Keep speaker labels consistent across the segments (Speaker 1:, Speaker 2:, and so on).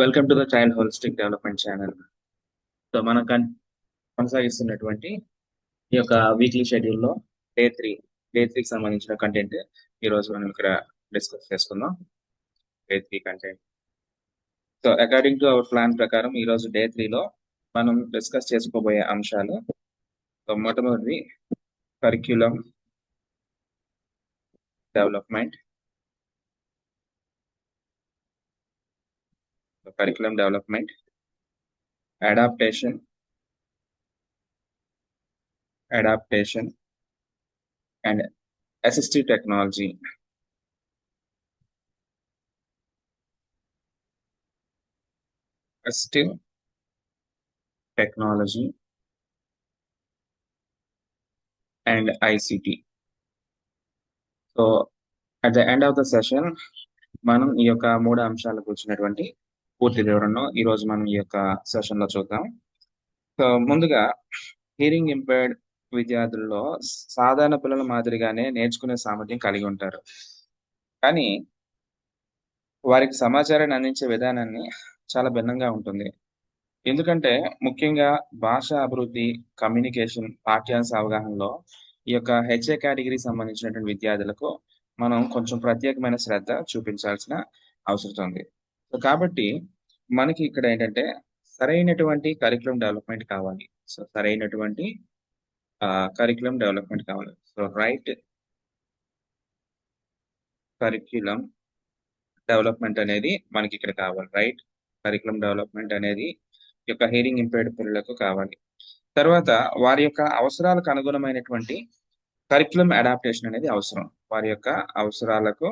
Speaker 1: Welcome to the child holistic development channel. So మనం కొనసాగిస్తున్నటువంటి ఈ యొక్క వీక్లీ షెడ్యూల్లో డే 3 డే 3కి సంబంధించిన కంటెంట్ ఈరోజు మనం ఇక్కడ డిస్కస్ చేసుకుందాం. Day 3 content. So according to our plan ప్రకారం ఈరోజు డే 3లో మనం డిస్కస్ చేసుకోబోయే అంశాలు. సో మొట్టమొదటి curriculum development. Adaptation and assistive technology. and ICT. So at the end of the session మనం ఈ యొక్క 3 అంశాలకు వచ్చినటువంటి పూర్తి వివరణను ఈరోజు మనం ఈ యొక్క సెషన్లో చూద్దాం. సో ముందుగా హియరింగ్ ఇంపైర్డ్ విద్యార్థుల్లో సాధారణ పిల్లల మాదిరిగానే నేర్చుకునే సామర్థ్యం కలిగి ఉంటారు. కానీ వారికి సమాచారాన్ని అందించే విధానాన్ని చాలా భిన్నంగా ఉంటుంది. ఎందుకంటే ముఖ్యంగా భాష అభివృద్ధి, కమ్యూనికేషన్, పాఠ్యాంశ అవగాహనలో ఈ యొక్క హెచ్ఏ కేటగిరీ సంబంధించినటువంటి విద్యార్థులకు మనం కొంచెం ప్రత్యేకమైన శ్రద్ధ చూపించాల్సిన అవసరం ఉంది. సో కాబట్టి మనకి ఇక్కడ ఏంటంటే సరైనటువంటి కరికులం డెవలప్మెంట్ కావాలి. సో రైట్ కరిక్యులం డెవలప్మెంట్ అనేది మనకి ఇక్కడ కావాలి. రైట్ కరికులం డెవలప్మెంట్ అనేది ఈ యొక్క హియరింగ్ ఇంపైర్డ్ పిల్లలకు కావాలి. తర్వాత వారి యొక్క అవసరాలకు అనుగుణమైనటువంటి కరికులం అడాప్టేషన్ అనేది అవసరం. వారి యొక్క అవసరాలకు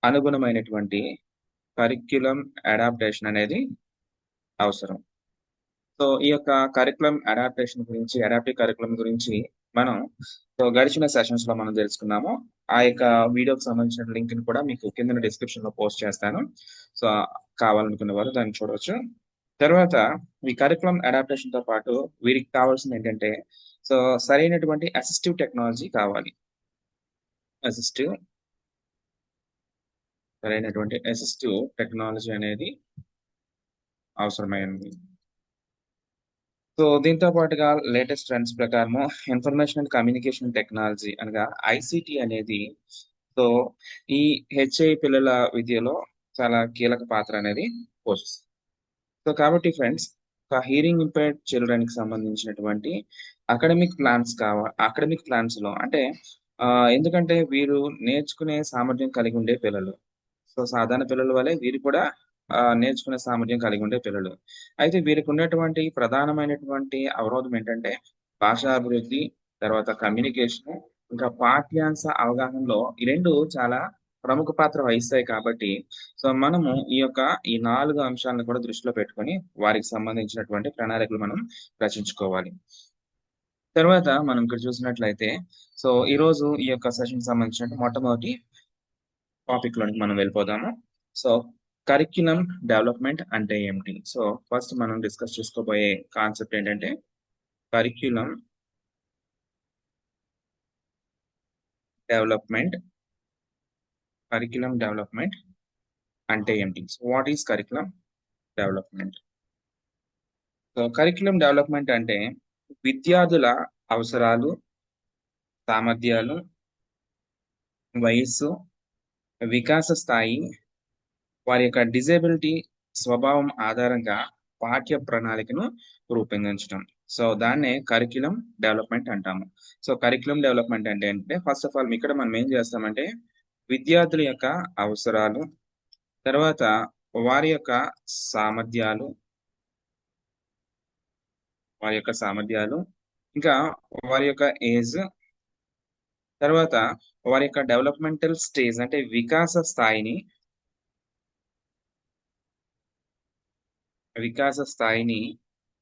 Speaker 1: అనుగుణమైనటువంటి కరిక్యులం అడాప్టేషన్ అనేది అవసరం. సో ఈ యొక్క కరికులం అడాప్టేషన్ గురించి, అడాప్టివ్ కరికులం గురించి మనం గడిచిన సెషన్స్ లో మనం తెలుసుకున్నాము. ఆ యొక్క వీడియోకి సంబంధించిన లింక్ ని కూడా మీకు కింద డిస్క్రిప్షన్ లో పోస్ట్ చేస్తాను. సో కావాలనుకునే వారు దాన్ని చూడవచ్చు. తర్వాత ఈ కరికులం అడాప్టేషన్ తో పాటు వీరికి కావాల్సింది ఏంటంటే సో సరైనటువంటి అసిస్టివ్ టెక్నాలజీ కావాలి. సరైనటువంటి అసిస్టివ్ టెక్నాలజీ అనేది అవసరమైనది. సో దీంతో పాటుగా లేటెస్ట్ ట్రెండ్స్ ప్రకారము ఇన్ఫర్మేషన్ అండ్ కమ్యూనికేషన్ టెక్నాలజీ అనగా ICT అనేది సో ఈ హెచ్ఐ పిల్లల విద్యలో చాలా కీలక పాత్ర అనేది పోషిస్తుంది. సో కాబట్టి ఫ్రెండ్స్, ఒక హియరింగ్ ఇంపైర్డ్ చిల్డ్రన్ కి సంబంధించినటువంటి అకాడమిక్ ప్లాన్స్ లో అంటే ఎందుకంటే వీరు నేర్చుకునే సామర్థ్యం కలిగి ఉండే పిల్లలు. సో సాధారణ పిల్లల వలె వీరు కూడా నేర్చుకునే సామర్థ్యం కలిగి ఉండే పిల్లలు. అయితే వీరికి ఉన్నటువంటి ప్రధానమైనటువంటి అవరోధం ఏంటంటే భాషా అభివృద్ధి, తర్వాత కమ్యూనికేషన్, ఇంకా పాఠ్యాంశ అవగాహనలో ఈ 2 చాలా ప్రముఖ పాత్ర వహిస్తాయి. కాబట్టి సో మనము ఈ 4 అంశాలను కూడా దృష్టిలో పెట్టుకొని వారికి సంబంధించినటువంటి ప్రణాళికలు మనం రచించుకోవాలి. తర్వాత మనం ఇక్కడ చూసినట్లయితే సో ఈ రోజు ఈ యొక్క సెషన్ సంబంధించిన మొట్టమొదటి టాపిక్ లోనికి మనం వెళ్ళిపోదాము. సో కరిక్యులం డెవలప్మెంట్ అంటే ఏమిటి? సో ఫస్ట్ మనం డిస్కస్ చేసుకోబోయే కాన్సెప్ట్ ఏంటంటే కరిక్యులం డెవలప్మెంట్ అంటే ఏమిటి? So what is curriculum development? So curriculum development అంటే విద్యార్థుల అవసరాలు, సామర్థ్యాలు, వయస్సు, వికాస స్థాయి, వారి యొక్క డిజేబిలిటీ స్వభావం ఆధారంగా పాఠ్య ప్రణాళికను రూపొందించడం. సో దాన్నే కరిక్యులం డెవలప్మెంట్ అంటాము. సో కరిక్యులం డెవలప్మెంట్ అంటే ఏంటంటే ఫస్ట్ ఆఫ్ ఆల్ ఇక్కడ మనం ఏం చేస్తామంటే విద్యార్థుల యొక్క అవసరాలు, తర్వాత వారి యొక్క సామర్థ్యాలు, ఇంకా వారి యొక్క ఏజ్, తర్వాత వారి యొక్క డెవలప్మెంటల్ స్టేజ్ అంటే వికాస స్థాయిని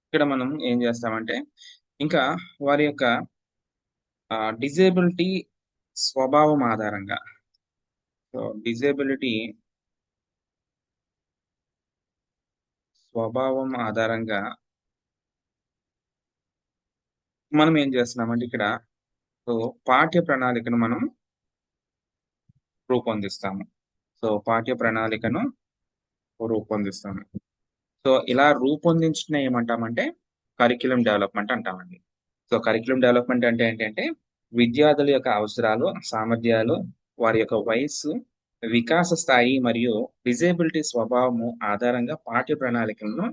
Speaker 1: ఇక్కడ మనం ఏం చేస్తామంటే ఇంకా వారి యొక్క డిజేబిలిటీ స్వభావం ఆధారంగా మనం ఏం చేస్తున్నామంటే ఇక్కడ పాఠ్య ప్రణాళికను మనం రూపొందిస్తాము. సో పాఠ్య ప్రణాళికను రూపొందిస్తాము. సో ఇలా రూపొందించడం ఏమంటామంటే కరిక్యులం డెవలప్మెంట్ అంటామండి. సో కరిక్యులం డెవలప్మెంట్ అంటే ఏంటంటే విద్యార్థుల యొక్క అవసరాలు, సామర్థ్యాలు, వారి యొక్క వయస్సు, వికాస స్థాయి మరియు డిజేబిలిటీ స్వభావము ఆధారంగా పాఠ్య ప్రణాళికలను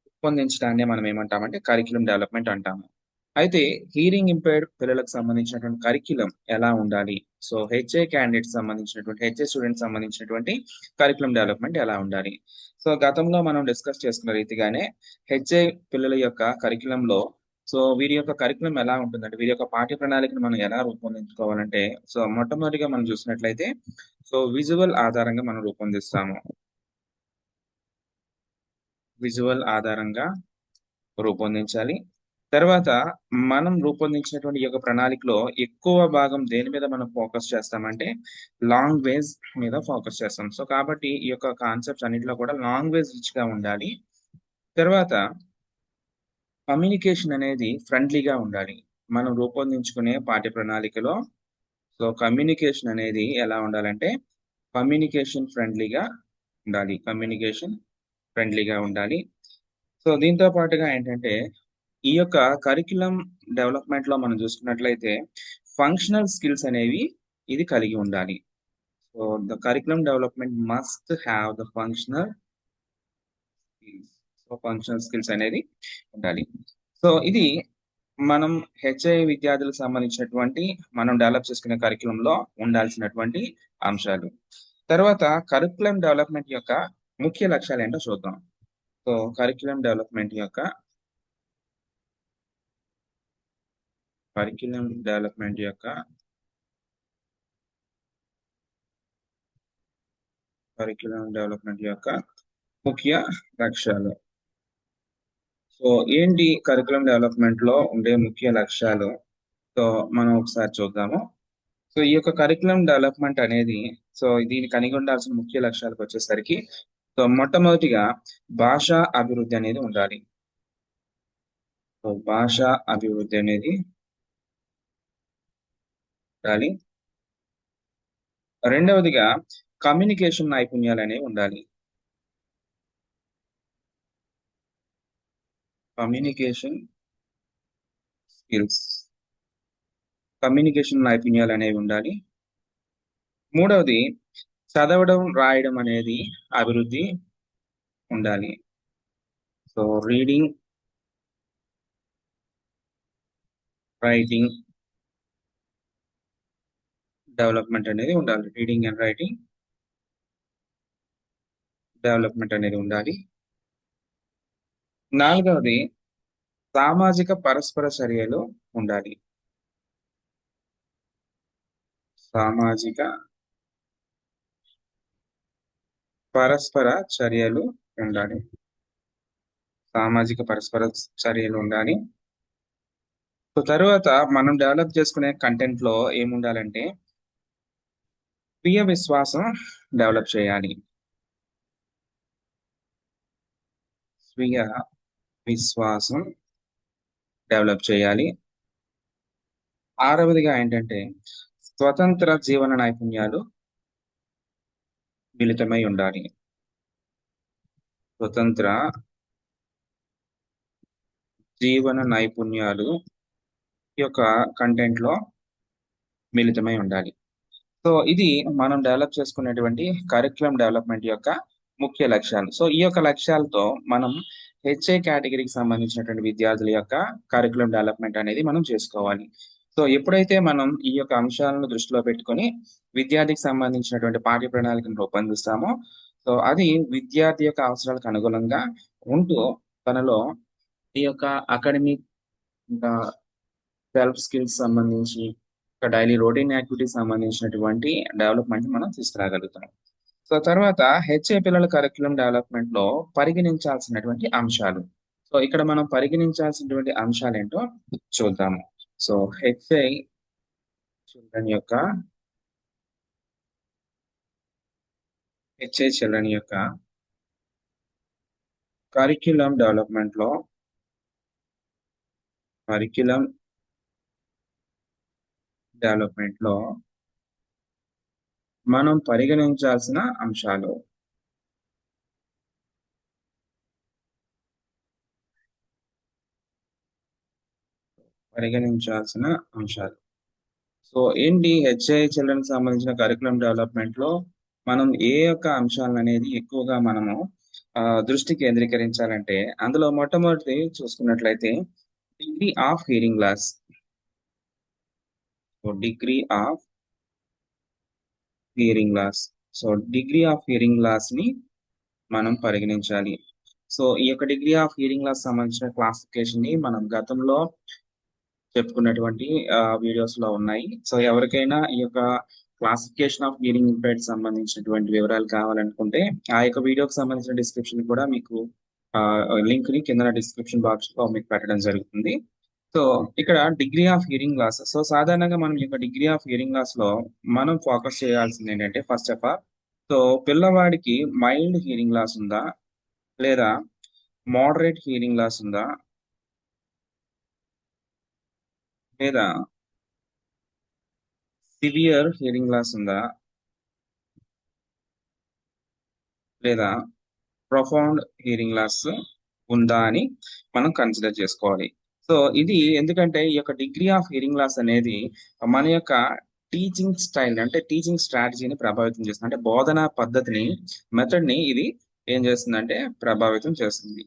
Speaker 1: రూపొందించడాన్నే మనం ఏమంటామంటే కరిక్యులం డెవలప్మెంట్ అంటాము. అయితే హియరింగ్ ఇంపైర్డ్ పిల్లలకు సంబంధించినటువంటి కరిక్యులం ఎలా ఉండాలి? సో హెచ్ఏ క్యాండిడేట్స్ సంబంధించినటువంటి హెచ్ఏ స్టూడెంట్స్ సంబంధించినటువంటి కరిక్యులం డెవలప్మెంట్ ఎలా ఉండాలి? సో గతంలో మనం డిస్కస్ చేసుకున్న రీతిగానే హెచ్ఏ పిల్లల యొక్క కరిక్యులంలో సో వీరి యొక్క కరిక్యులం ఎలా ఉంటుందంటే వీరి యొక్క పాఠ్య ప్రణాళికను మనం ఎలా రూపొందించుకోవాలంటే సో మొట్టమొదటిగా మనం చూసినట్లయితే సో విజువల్ ఆధారంగా మనం రూపొందిస్తాము. విజువల్ ఆధారంగా రూపొందించాలి. తర్వాత మనం రూపొందించినటువంటి ఈ యొక్క ప్రణాళికలో ఎక్కువ భాగం దేని మీద మనం ఫోకస్ చేస్తామంటే, లాంగ్వేజ్ మీద ఫోకస్ చేస్తాం. సో, కాబట్టి ఈ యొక్క కాన్సెప్ట్స్ అన్నిటిలో కూడా లాంగ్వేజ్ రిచ్‌గా ఉండాలి. తర్వాత కమ్యూనికేషన్ అనేది ఫ్రెండ్లీగా ఉండాలి. మనం రూపొందించుకునే పాఠ్య ప్రణాళికలో సో, కమ్యూనికేషన్ అనేది ఎలా ఉండాలంటే, కమ్యూనికేషన్ ఫ్రెండ్లీగా ఉండాలి. కమ్యూనికేషన్ ఫ్రెండ్లీగా ఉండాలి. సో, దీంతో పాటుగా ఏంటంటే ఈ యొక్క కరిక్యులం డెవలప్‌మెంట్‌లో మనం చూసుకున్నట్లయితే, ఫంక్షనల్ స్కిల్స్ అనేవి ఇది కలిగి ఉండాలి. So, the curriculum development must have the functional skills. So, functional skills అనేది ఉండాలి. సో, ఇది మనం హెచ్ఐ విద్యార్థులకు సంబంధించినటువంటి మనం డెవలప్ చేసుకునే కరిక్యులంలో ఉండాల్సినటువంటి అంశాలు. తర్వాత కరిక్యులం డెవలప్‌మెంట్ యొక్క ముఖ్య లక్ష్యాలేంటో చూద్దాం. సో, కరిక్యులం డెవలప్‌మెంట్ యొక్క కరిక్యులం డెవలప్‌మెంట్ యొక్క కరిక్యులం డెవలప్‌మెంట్ యొక్క ముఖ్య లక్ష్యాలు. సో, ఏంటి కరిక్యులం డెవలప్‌మెంట్‌లో ఉండే ముఖ్య లక్ష్యాలు? సో, మనం ఒకసారి చూద్దాము. సో, ఈ యొక్క కరిక్యులం డెవలప్‌మెంట్ అనేది సో, దీన్ని కలిగి ఉండాల్సిన ముఖ్య లక్ష్యాలకొచ్చేసరికి సో, మొట్టమొదటిగా భాషా అభివృద్ధి అనేది ఉండాలి. సో, భాషా అభివృద్ధి అనేది ఉండాలి. రెండవదిగా కమ్యూనికేషన్ నైపుణ్యాలనేవి ఉండాలి. Communication skills. కమ్యూనికేషన్ నైపుణ్యాలనేవి ఉండాలి. మూడవది చదవడం, రాయడం అనేది అభివృద్ధి ఉండాలి. సో, రీడింగ్, రైటింగ్ డెవలప్‌మెంట్ అనేది ఉండాలి. రీడింగ్ అండ్ రైటింగ్ డెవలప్‌మెంట్ అనేది ఉండాలి. నాలుగవది సామాజిక పరస్పర చర్యలు ఉండాలి. సామాజిక పరస్పర చర్యలు ఉండాలి. సామాజిక పరస్పర చర్యలు ఉండాలి. సో, తరువాత మనం డెవలప్ చేసుకునే కంటెంట్‌లో ఏముండాలంటే స్వీయ విశ్వాసం డెవలప్ చేయాలి. స్వీయ విశ్వాసం డెవలప్ చేయాలి. ఆరవదిగా ఏంటంటే స్వతంత్ర జీవన నైపుణ్యాలు మిళితమై ఉండాలి. స్వతంత్ర జీవన నైపుణ్యాలు ఈ యొక్క కంటెంట్‌లో మిళితమై ఉండాలి. సో, ఇది మనం డెవలప్ చేసుకునేటువంటి కరిక్యులం డెవలప్‌మెంట్ యొక్క ముఖ్య లక్ష్యాలు. సో, ఈ యొక్క లక్ష్యాలతో మనం హెచ్ఏ కేటగిరీకి సంబంధించినటువంటి విద్యార్థుల యొక్క కరిక్యులం డెవలప్‌మెంట్ అనేది మనం చేసుకోవాలి. సో, ఎప్పుడైతే మనం ఈ యొక్క అంశాలను దృష్టిలో పెట్టుకొని విద్యార్థికి సంబంధించినటువంటి పాఠ్య ప్రణాళికను రూపొందిస్తామో, సో, అది విద్యార్థి యొక్క అవసరాలకు అనుగుణంగా ఉంటూ తనలో ఈ యొక్క అకాడమిక్ ఇంకా సెల్ఫ్ స్కిల్స్ సంబంధించి, ఒక డైలీ రొటీన్ యాక్టివిటీస్ సంబంధించినటువంటి డెవలప్‌మెంట్‌ని మనం తీసుకురాగలుగుతాం. సో, తర్వాత హెచ్ఏ పిల్లల కరిక్యులం డెవలప్‌మెంట్‌లో పరిగణించాల్సినటువంటి అంశాలు. సో, ఇక్కడ మనం పరిగణించాల్సినటువంటి అంశాలేంటో చూద్దాము. సో, హెచ్ఐ చిల్డ్రన్ యొక్క హెచ్ఐ చిల్డ్రన్ యొక్క కరిక్యులం డెవలప్‌మెంట్‌లో కరిక్యులం డెవలప్‌మెంట్‌లో మనం పరిగణించాల్సిన అంశాలు. పరిగణించాల్సిన అంశాలు. సో ఏంటి హెచ్ఐ చిల్డ్రన్ సంబంధించిన కరికులం డెవలప్మెంట్ లో మనం ఏ యొక్క అంశాలనేది ఎక్కువగా మనము దృష్టి కేంద్రీకరించాలంటే అందులో మొట్టమొదటి చూసుకున్నట్లయితే degree of hearing loss. So degree of hearing loss. So degree of hearing loss ని మనం పరిగణించాలి. సో ఈ యొక్క డిగ్రీ ఆఫ్ హియరింగ్ లాస్ సంబంధించిన క్లాసిఫికేషన్ ని మనం గతంలో చెప్పుకున్నటువంటి వీడియోస్ లో ఉన్నాయి. సో ఎవరికైనా ఈ యొక్క క్లాసిఫికేషన్ ఆఫ్ హియరింగ్ ఇంపైర్డ్ సంబంధించినటువంటి వివరాలు కావాలనుకుంటే ఆ యొక్క వీడియోకి సంబంధించిన డిస్క్రిప్షన్ కూడా మీకు లింక్ ని కింద డిస్క్రిప్షన్ బాక్స్ లో మీకు పెట్టడం జరుగుతుంది. సో ఇక్కడ degree of hearing loss. So సాధారణంగా మనం ఈ యొక్క డిగ్రీ ఆఫ్ హియరింగ్ లాస్ లో మనం ఫోకస్ చేయాల్సింది ఏంటంటే ఫస్ట్ ఆఫ్ ఆల్ సో పిల్లవాడికి మైల్డ్ హియరింగ్ లాస్ ఉందా, లేదా మోడరేట్ హియరింగ్ లాస్ ఉందా, లేదా సివియర్ హియరింగ్ లాస్ ఉందా, లేదా ప్రొఫౌండ్ హియరింగ్ లాస్ ఉందా అని మనం కన్సిడర్ చేసుకోవాలి. సో ఇది ఎందుకంటే ఈ యొక్క డిగ్రీ ఆఫ్ హియరింగ్ లాస్ అనేది మన యొక్క టీచింగ్ స్టైల్ అంటే టీచింగ్ స్ట్రాటజీని ప్రభావితం చేస్తుంది. అంటే బోధనా పద్ధతిని మెథడ్ ని ఇది ఏం చేస్తుందంటే ప్రభావితం చేస్తుంది.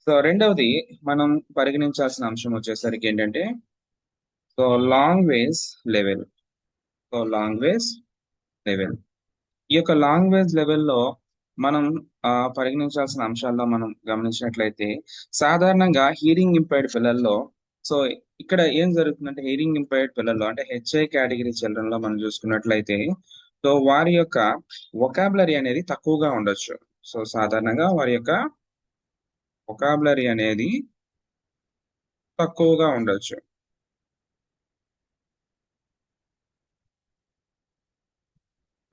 Speaker 1: సో రెండవది మనం పరిగణించాల్సిన అంశం వచ్చేసరికి ఏంటంటే so language level. So language level. ఈ యొక్క లాంగ్వేజ్ లెవెల్లో మనం పరిగణించాల్సిన అంశాల్లో మనం గమనించినట్లయితే సాధారణంగా హీరింగ్ ఇంపైర్డ్ పిల్లల్లో సో ఇక్కడ ఏం జరుగుతుందంటే హీరింగ్ ఇంపైర్డ్ పిల్లల్లో అంటే హెచ్ఐ కేటగిరీ చిల్డ్రన్ లో మనం చూసుకున్నట్లయితే సో వారి యొక్క వొకాబులరీ అనేది తక్కువగా ఉండొచ్చు. సో సాధారణంగా వారి యొక్క వొకాబులరీ అనేది తక్కువగా ఉండొచ్చు.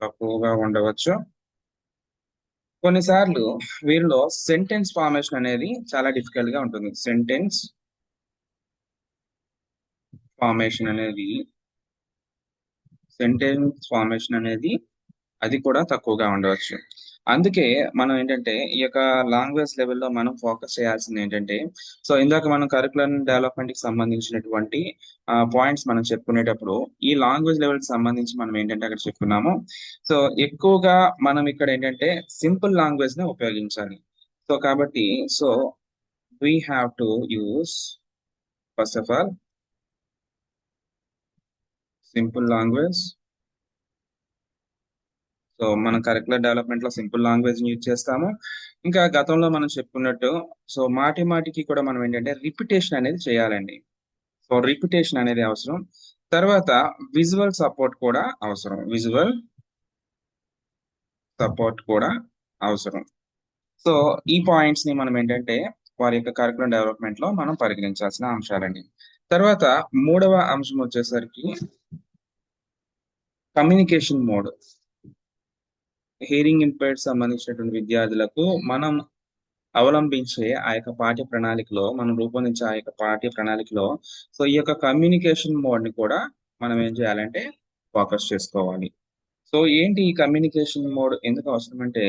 Speaker 1: తక్కువగా ఉండవచ్చు. కొన్నిసార్లు వీరిలో సెంటెన్స్ ఫార్మేషన్ అనేది చాలా డిఫికల్ట్ గా ఉంటుంది. ఫార్మేషన్ అనేది సెంటెన్స్ ఫార్మేషన్ అనేది అది కూడా తక్కువగా ఉండవచ్చు. అందుకే మనం ఏంటంటే ఈ యొక్క లాంగ్వేజ్ లెవెల్లో మనం ఫోకస్ చేయాల్సింది ఏంటంటే సో ఇందాక మనం కరికులం డెవలప్మెంట్ కి సంబంధించినటువంటి పాయింట్స్ మనం చెప్పుకునేటప్పుడు ఈ లాంగ్వేజ్ లెవెల్ కి సంబంధించి మనం ఏంటంటే అక్కడ చెప్పుకున్నాము. సో ఎక్కువగా మనం ఇక్కడ ఏంటంటే సింపుల్ లాంగ్వేజ్ ని ఉపయోగించాలి. సో కాబట్టి so we have to use first of all simple language. So మనం కరికులర్ డెవలప్మెంట్ లో సింపుల్ లాంగ్వేజ్ యూజ్ చేస్తాము. ఇంకా గతంలో మనం చెప్పుకున్నట్టు సో మాటి మాటికి కూడా మనం ఏంటంటే రిపిటేషన్ అనేది చేయాలండి. సో రిపిటేషన్ అనేది అవసరం. తర్వాత విజువల్ సపోర్ట్ కూడా అవసరం. విజువల్ సపోర్ట్ కూడా అవసరం. సో ఈ పాయింట్స్ ని మనం ఏంటంటే వారి యొక్క కరికులం డెవలప్మెంట్ లో మనం పరిగణించాల్సిన అంశాలండి. తర్వాత మూడవ అంశం వచ్చేసరికి కమ్యూనికేషన్ మోడ్. హియరింగ్ ఇంపైర్డ్ సంబంధించినటువంటి విద్యార్థులకు మనం అవలంబించే ఆ యొక్క పాఠ్య ప్రణాళికలో మనం రూపొందించే ఆ యొక్క పాఠ్య ప్రణాళికలో సో ఈ యొక్క కమ్యూనికేషన్ మోడ్ ని కూడా మనం ఏం చేయాలంటే ఫోకస్ చేసుకోవాలి. సో ఏంటి ఈ కమ్యూనికేషన్ మోడ్ ఎందుకు అవసరం అంటే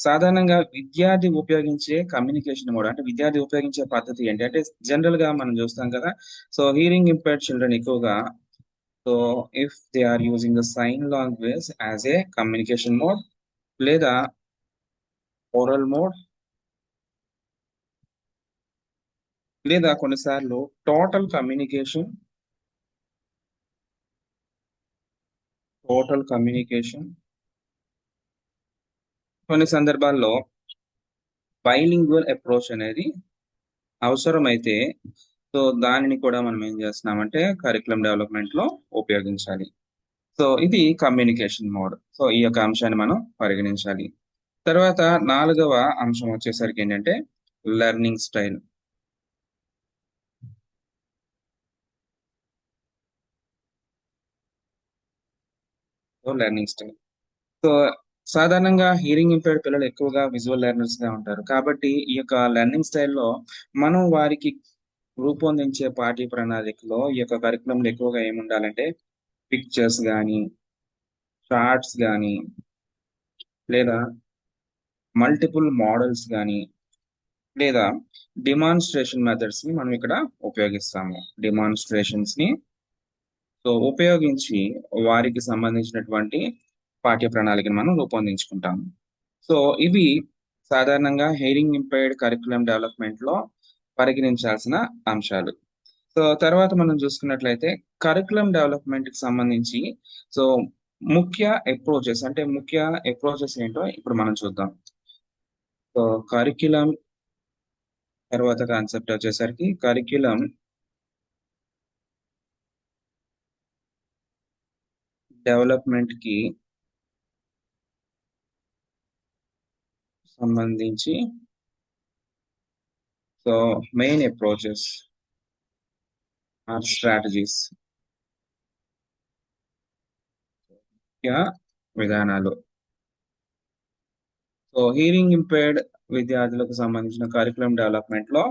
Speaker 1: సాధారణంగా విద్యార్థి ఉపయోగించే కమ్యూనికేషన్ మోడ్ అంటే విద్యార్థి ఉపయోగించే పద్ధతి ఏంటి అంటే జనరల్ గా మనం చూస్తాం కదా. సో హియరింగ్ ఇంపైర్డ్ చిల్డ్రన్ ఎక్కువగా so if they are using the sign language as a communication mode లేదా ఓరల్ మోడ్ లేదా కొన్నిసార్లు టోటల్ కమ్యూనికేషన్ టోటల్ కమ్యూనికేషన్ కొన్ని సందర్భాల్లో బైలింగ్వల్ అప్రోచ్ అనేది అవసరమైతే సో దానిని కూడా మనం ఏం చేస్తున్నామంటే కరికులం డెవలప్మెంట్ లో ఉపయోగించాలి. సో ఇది కమ్యూనికేషన్ మోడ్. సో ఈ యొక్క అంశాన్ని మనం పరిగణించాలి. తర్వాత నాలుగవ అంశం వచ్చేసరికి ఏంటంటే learning style. So learning style. So సాధారణంగా హియరింగ్ ఇంపైర్డ్ పిల్లలు ఎక్కువగా విజువల్ లెర్నర్స్ గా ఉంటారు. కాబట్టి ఈ యొక్క లెర్నింగ్ స్టైల్లో మనం వారికి రూపొందించే పాఠ్య ప్రణాళికలో ఈ యొక్క కరికులంలో ఎక్కువగా ఏముండాలంటే పిక్చర్స్ కానీ చార్ట్స్ గానీ, లేదా మల్టిపుల్ మోడల్స్ గానీ, లేదా డిమాన్‌స్ట్రేషన్ మెథడ్స్‌ని మనం ఇక్కడ ఉపయోగిస్తాము. డిమాన్‌స్ట్రేషన్స్‌ని ఉపయోగించి వారికి సంబంధించినటువంటి పాఠ్య ప్రణాళికను మనం రూపొందించుకుంటాము. సో, ఇవి సాధారణంగా హియరింగ్ ఇంపైర్డ్ కరిక్యులమ్ డెవలప్‌మెంట్‌లో పరిగణించాల్సిన అంశాలు. సో, తర్వాత మనం చూసుకున్నట్లయితే కరిక్యులమ్ డెవలప్‌మెంట్‌కి సంబంధించి సో, ముఖ్య అప్రోచెస్ ఏంటో ఇప్పుడు మనం చూద్దాం. సో, కరిక్యులమ్ తర్వాత కాన్సెప్ట్ వచ్చేసరికి కరిక్యులమ్ డెవలప్‌మెంట్‌కి సంబంధించి so, main approaches or strategies ముఖ్య విధానాలు. సో, హియరింగ్ ఇంపైర్డ్ విద్యార్థులకు సంబంధించిన కరిక్యులమ్ డెవలప్‌మెంట్‌లో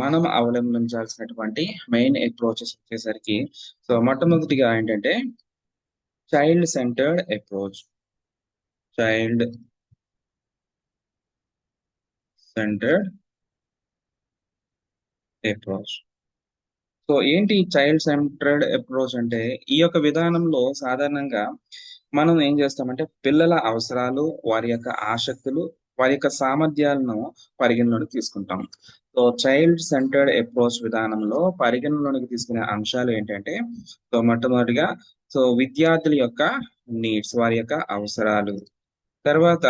Speaker 1: మనం అవలంబించాల్సినటువంటి మెయిన్ అప్రోచెస్ వచ్చేసరికి మొట్టమొదటిగా ఏంటంటే child centred approach. Child centred approach. ఏంటి చైల్డ్ సెంటర్డ్ అప్రోచ్ అంటే, ఈ యొక్క విధానంలో సాధారణంగా మనం ఏం చేస్తామంటే, పిల్లల అవసరాలు, వారి యొక్క ఆసక్తులు, వారి యొక్క సామర్థ్యాలను పరిగణలోకి తీసుకుంటాం. చైల్డ్ సెంటర్డ్ అప్రోచ్ విధానంలో పరిగణలోనికి తీసుకునే అంశాలు ఏంటంటే, మొట్టమొదటిగా విద్యార్థుల యొక్క నీడ్స్, వారి యొక్క అవసరాలు. తర్వాత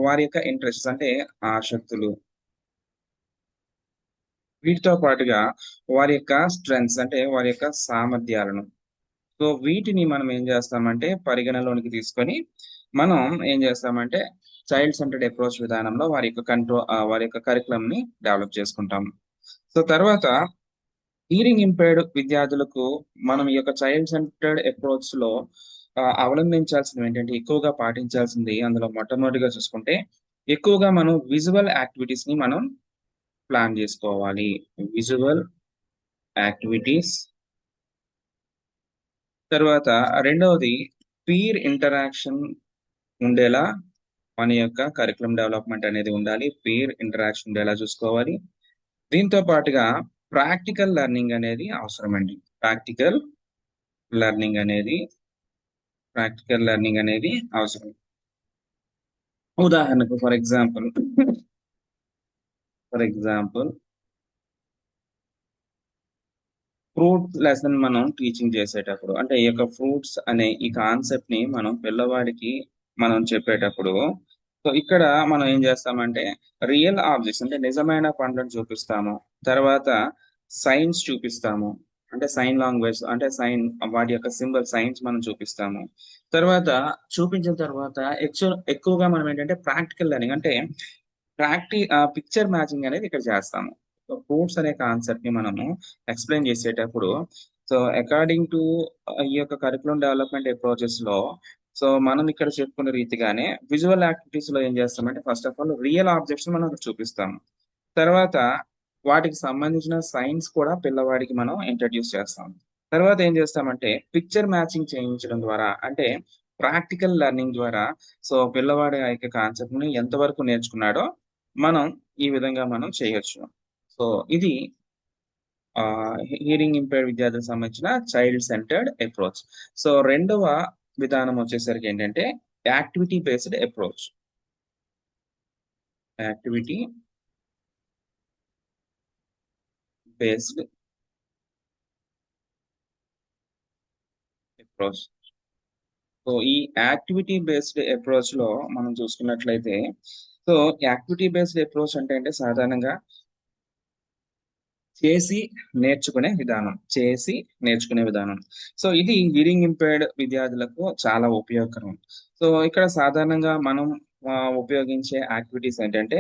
Speaker 1: వారి యొక్క ఇంట్రెస్ట్స్ అంటే ఆసక్తులు. వీటితో పాటుగా వారి యొక్క స్ట్రెంగ్త్స్ అంటే వారి యొక్క సామర్థ్యాలను. వీటిని మనం ఏం చేస్తామంటే పరిగణలోనికి తీసుకొని, మనం ఏం చేస్తామంటే చైల్డ్ సెంటర్డ్ అప్రోచ్ విధానంలో వారి యొక్క కరిక్యులమ్‌ని డెవలప్ చేసుకుంటాం. తర్వాత హియరింగ్ ఇంపైర్డ్ విద్యార్థులకు మనం ఈ యొక్క చైల్డ్ సెంటర్డ్ అప్రోచ్‌లో అవలంబించాల్సినవి ఏంటంటే, ఎక్కువగా పాటించాల్సింది అందులో మొట్టమొదటిగా చూసుకుంటే, ఎక్కువగా మనం విజువల్ యాక్టివిటీస్‌ని మనం ప్లాన్ చేసుకోవాలి. Visual activities. తర్వాత రెండవది పీర్ ఇంటరాక్షన్ ఉండేలా మన యొక్క కరిక్యులమ్ డెవలప్‌మెంట్ అనేది ఉండాలి. పీర్ ఇంటరాక్షన్ ఉండేలా చూసుకోవాలి. దీంతో పాటుగా ప్రాక్టికల్ లెర్నింగ్ అనేది అవసరమండి. లెర్నింగ్ అనేది ప్రాక్టికల్ లెర్నింగ్ అనేది అవసరం. ఉదాహరణకు ఫర్ ఎగ్జాంపుల్ ఫ్రూట్ లెసన్ మనం టీచింగ్ చేసేటప్పుడు అంటే ఈ యొక్క ఫ్రూట్స్ అనే ఈ కాన్సెప్ట్ ని మనం పిల్లవాడికి మనం చెప్పేటప్పుడు ఇక్కడ మనం ఏం చేస్తామంటే రియల్ ఆబ్జెక్ట్స్ అంటే నిజమైన పండ్లను చూపిస్తాము. తర్వాత సైన్స్ చూపిస్తాము. అంటే సైన్ లాంగ్వేజ్ అంటే వాటి యొక్క సింబల్ సైన్స్ మనం చూపిస్తాము. తర్వాత చూపించిన తర్వాత ఎక్కువగా మనం ఏంటంటే ప్రాక్టికల్ లెర్నింగ్ అంటే పిక్చర్ మ్యాచింగ్ అనేది ఇక్కడ చేస్తాము. ఫ్రూట్స్ అనే కాన్సెప్ట్ ని మనము ఎక్స్ప్లెయిన్ చేసేటప్పుడు అకార్డింగ్ టు ఈ యొక్క కరికులం డెవలప్మెంట్ అప్రోచెస్ లో మనం ఇక్కడ చెప్పుకున్న రీతిగానే విజువల్ యాక్టివిటీస్ లో ఏం చేస్తామంటే first of all real objects మనం అక్కడ చూపిస్తాము. తర్వాత వాటికి సంబంధించిన సైన్స్ కూడా పిల్లవాడికి మనం ఇంట్రడ్యూస్ చేస్తాం. తర్వాత ఏం చేస్తామంటే పిక్చర్ మ్యాచింగ్ చేయించడం ద్వారా అంటే ప్రాక్టికల్ లెర్నింగ్ ద్వారా పిల్లవాడి ఆ యొక్క కాన్సెప్ట్ ని ఎంతవరకు నేర్చుకున్నాడో మనం ఈ విధంగా మనం చేయొచ్చు. సో ఇది హియరింగ్ ఇంపైర్డ్ విద్యార్థులకు సంబంధించిన చైల్డ్ సెంటర్డ్ అప్రోచ్. రెండవ విధానం వచ్చేసరికి ఏంటంటే activity based approach. Activity based approach. ఈ యాక్టివిటీ బేస్డ్ అప్రోచ్ లో మనం చూసుకున్నట్లయితే సో యాక్టివిటీ బేస్డ్ అప్రోచ్ అంటే సాధారణంగా చేసి నేర్చుకునే విధానం. ఇది హియరింగ్ ఇంపైర్డ్ విద్యార్థులకు చాలా ఉపయోగకరం. ఇక్కడ సాధారణంగా మనం ఉపయోగించే యాక్టివిటీస్ ఏంటంటే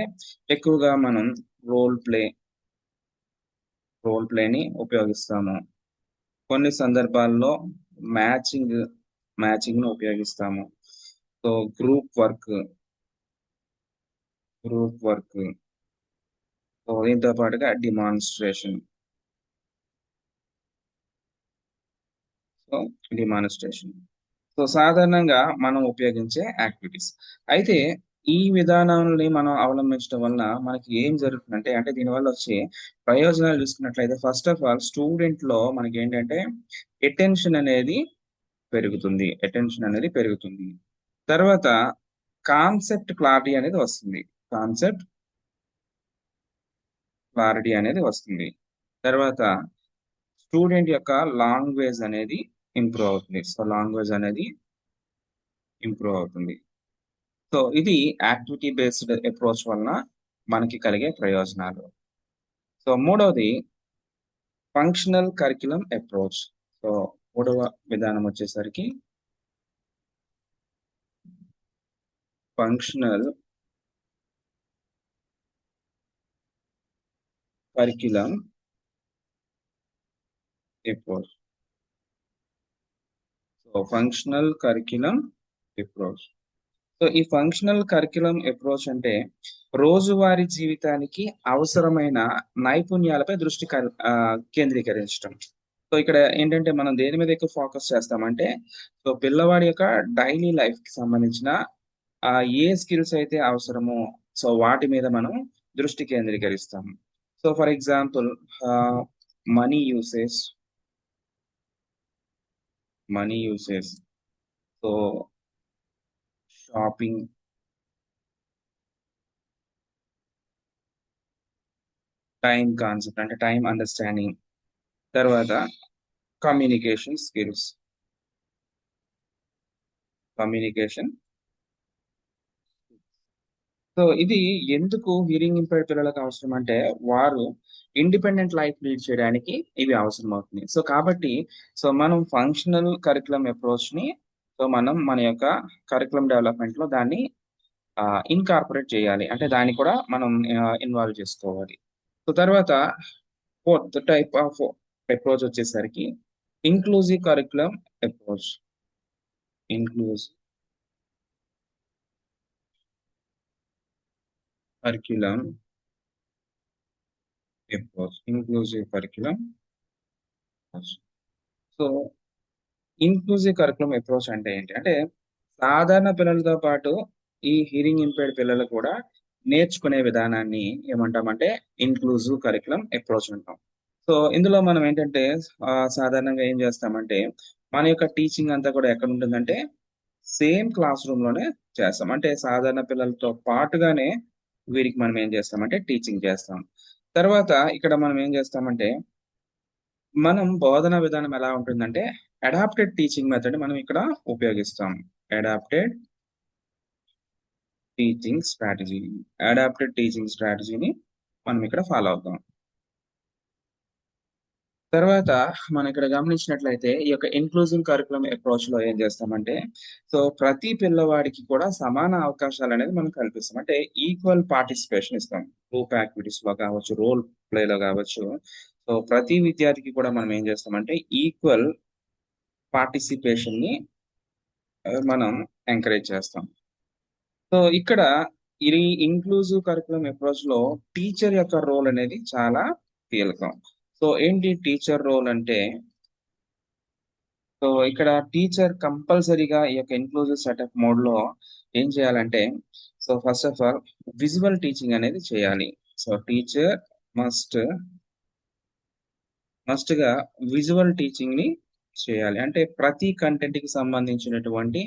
Speaker 1: ఎక్కువగా మనం రోల్ ప్లే ని ఉపయోగిస్తాము. కొన్ని సందర్భాల్లో మ్యాచింగ్ మ్యాచింగ్ ను ఉపయోగిస్తాము. So group work group work. దీంతో పాటుగా డిమాన్స్ట్రేషన్. సో డిమాన్స్ట్రేషన్ సో సాధారణంగా మనం ఉపయోగించే యాక్టివిటీస్. అయితే ఈ విధానాల్ని మనం అవలంబించడం వలన మనకి ఏం జరుగుతుందంటే, అంటే దీనివల్ల వచ్చే ప్రయోజనాలు చూసుకున్నట్లయితే ఫస్ట్ ఆఫ్ ఆల్ స్టూడెంట్‌లో మనకేంటంటే అటెన్షన్ అనేది పెరుగుతుంది. అటెన్షన్ అనేది పెరుగుతుంది. తర్వాత కాన్సెప్ట్ క్లారిటీ అనేది వస్తుంది. కాన్సెప్ట్ క్లారిటీ అనేది వస్తుంది. తర్వాత స్టూడెంట్ యొక్క లాంగ్వేజ్ అనేది ఇంప్రూవ్ అవుతుంది. సో లాంగ్వేజ్ అనేది ఇంప్రూవ్ అవుతుంది. సో ఇది యాక్టివిటీ బేస్డ్ అప్రోచ్ వలన మనకి కలిగే ప్రయోజనాలు. సో మూడవది ఫంక్షనల్ కరిక్యులమ్ అప్రోచ్. సో మూడవ విధానం వచ్చేసరికి functional curriculum approach. So functional curriculum approach. So ఈ ఫంక్షనల్ కరిక్యులమ్ అప్రోచ్ అంటే రోజువారీ జీవితానికి అవసరమైన నైపుణ్యాలపై దృష్టి కేంద్రీకరించడం. సో ఇక్కడ ఏంటంటే మనం దేని మీద ఎక్కువ ఫోకస్ చేస్తామంటే, సో పిల్లవాడి యొక్క డైలీ లైఫ్ కి సంబంధించిన ఏ స్కిల్స్ అయితే అవసరమో సో వాటి మీద మనం దృష్టి కేంద్రీకరిస్తాం. So for example money usage, money usage, so shopping, time concept అంటే టైం అండర్స్టాండింగ్, తర్వాత కమ్యూనికేషన్ స్కిల్స్, కమ్యూనికేషన్. సో ఇది ఎందుకు హియరింగ్ ఇంపైర్డ్ పిల్లలకు అవసరం అంటే వారు ఇండిపెండెంట్ లైఫ్ లీడ్ చేయడానికి ఇవి అవసరం అవుతుంది. సో కాబట్టి సో మనం ఫంక్షనల్ కరికులం అప్రోచ్ ని సో మనం మన యొక్క కరికులం డెవలప్మెంట్ లో దాన్ని ఇన్కార్పొరేట్ చేయాలి. అంటే దాన్ని కూడా మనం ఇన్వాల్వ్ చేసుకోవాలి. సో తర్వాత ఫోర్త్ టైప్ ఆఫ్ అప్రోచ్ వచ్చేసరికి inclusive curriculum approach. Inclusive curriculum approach. Inclusive curriculum approach. So inclusive curriculum approach అంటే ఏంటి అంటే సాధారణ పిల్లలతో పాటు ఈ హియరింగ్ ఇంపైర్డ్ పిల్లలు కూడా నేర్చుకునే విధానాన్ని ఏమంటామంటే ఇంక్లూజివ్ కరికులం అప్రోచ్ అంటాం. సో ఇందులో మనం ఏంటంటే సాధారణంగా ఏం చేస్తామంటే మన యొక్క టీచింగ్ అంతా కూడా ఎక్కడ ఉంటుందంటే సేమ్ క్లాస్ రూమ్ లోనే చేస్తాం. అంటే సాధారణ పిల్లలతో పాటుగానే వీరికి మనం ఏం చేస్తామంటే టీచింగ్ చేస్తాం. తర్వాత ఇక్కడ మనం ఏం చేస్తామంటే మనం బోధనా విధానం ఎలా ఉంటుందంటే అడాప్టెడ్ టీచింగ్ మెథడ్ మనం ఇక్కడ ఉపయోగిస్తాం. Adapted teaching strategy, adapted teaching స్ట్రాటజీని మనం ఇక్కడ ఫాలో అవుతాం. తర్వాత మనం ఇక్కడ గమనించినట్లయితే ఈ యొక్క ఇన్క్లూజివ్ కరికులం అప్రోచ్ లో ఏం చేస్తామంటే సో ప్రతి పిల్లవాడికి కూడా సమాన అవకాశాలు అనేది మనం కల్పిస్తాం. అంటే ఈక్వల్ పార్టిసిపేషన్ ఇస్తాం. గ్రూప్ యాక్టివిటీస్ లో కావచ్చు, రోల్ ప్లేలో కావచ్చు. సో ప్రతి విద్యార్థికి కూడా మనం ఏం చేస్తామంటే ఈక్వల్ పార్టిసిపేషన్ ని మనం ఎంకరేజ్ చేస్తాం. సో ఇక్కడ ఇది ఇంక్లూజివ్ కరికులం అప్రోచ్ లో టీచర్ యొక్క రోల్ అనేది చాలా కీలకం. సో ఏంటి టీచర్ రోల్ అంటే సో ఇక్కడ టీచర్ కంపల్సరీగా ఈ యొక్క ఇంక్లూజివ్ సెటప్ మోడ్ లో ఏం చేయాలంటే so first of all visual teaching అనేది చేయాలి. సో టీచర్ మస్ట్ మస్ట్ గా విజువల్ టీచింగ్ ని చేయాలి. అంటే ప్రతి కంటెంట్ కి సంబంధించినటువంటి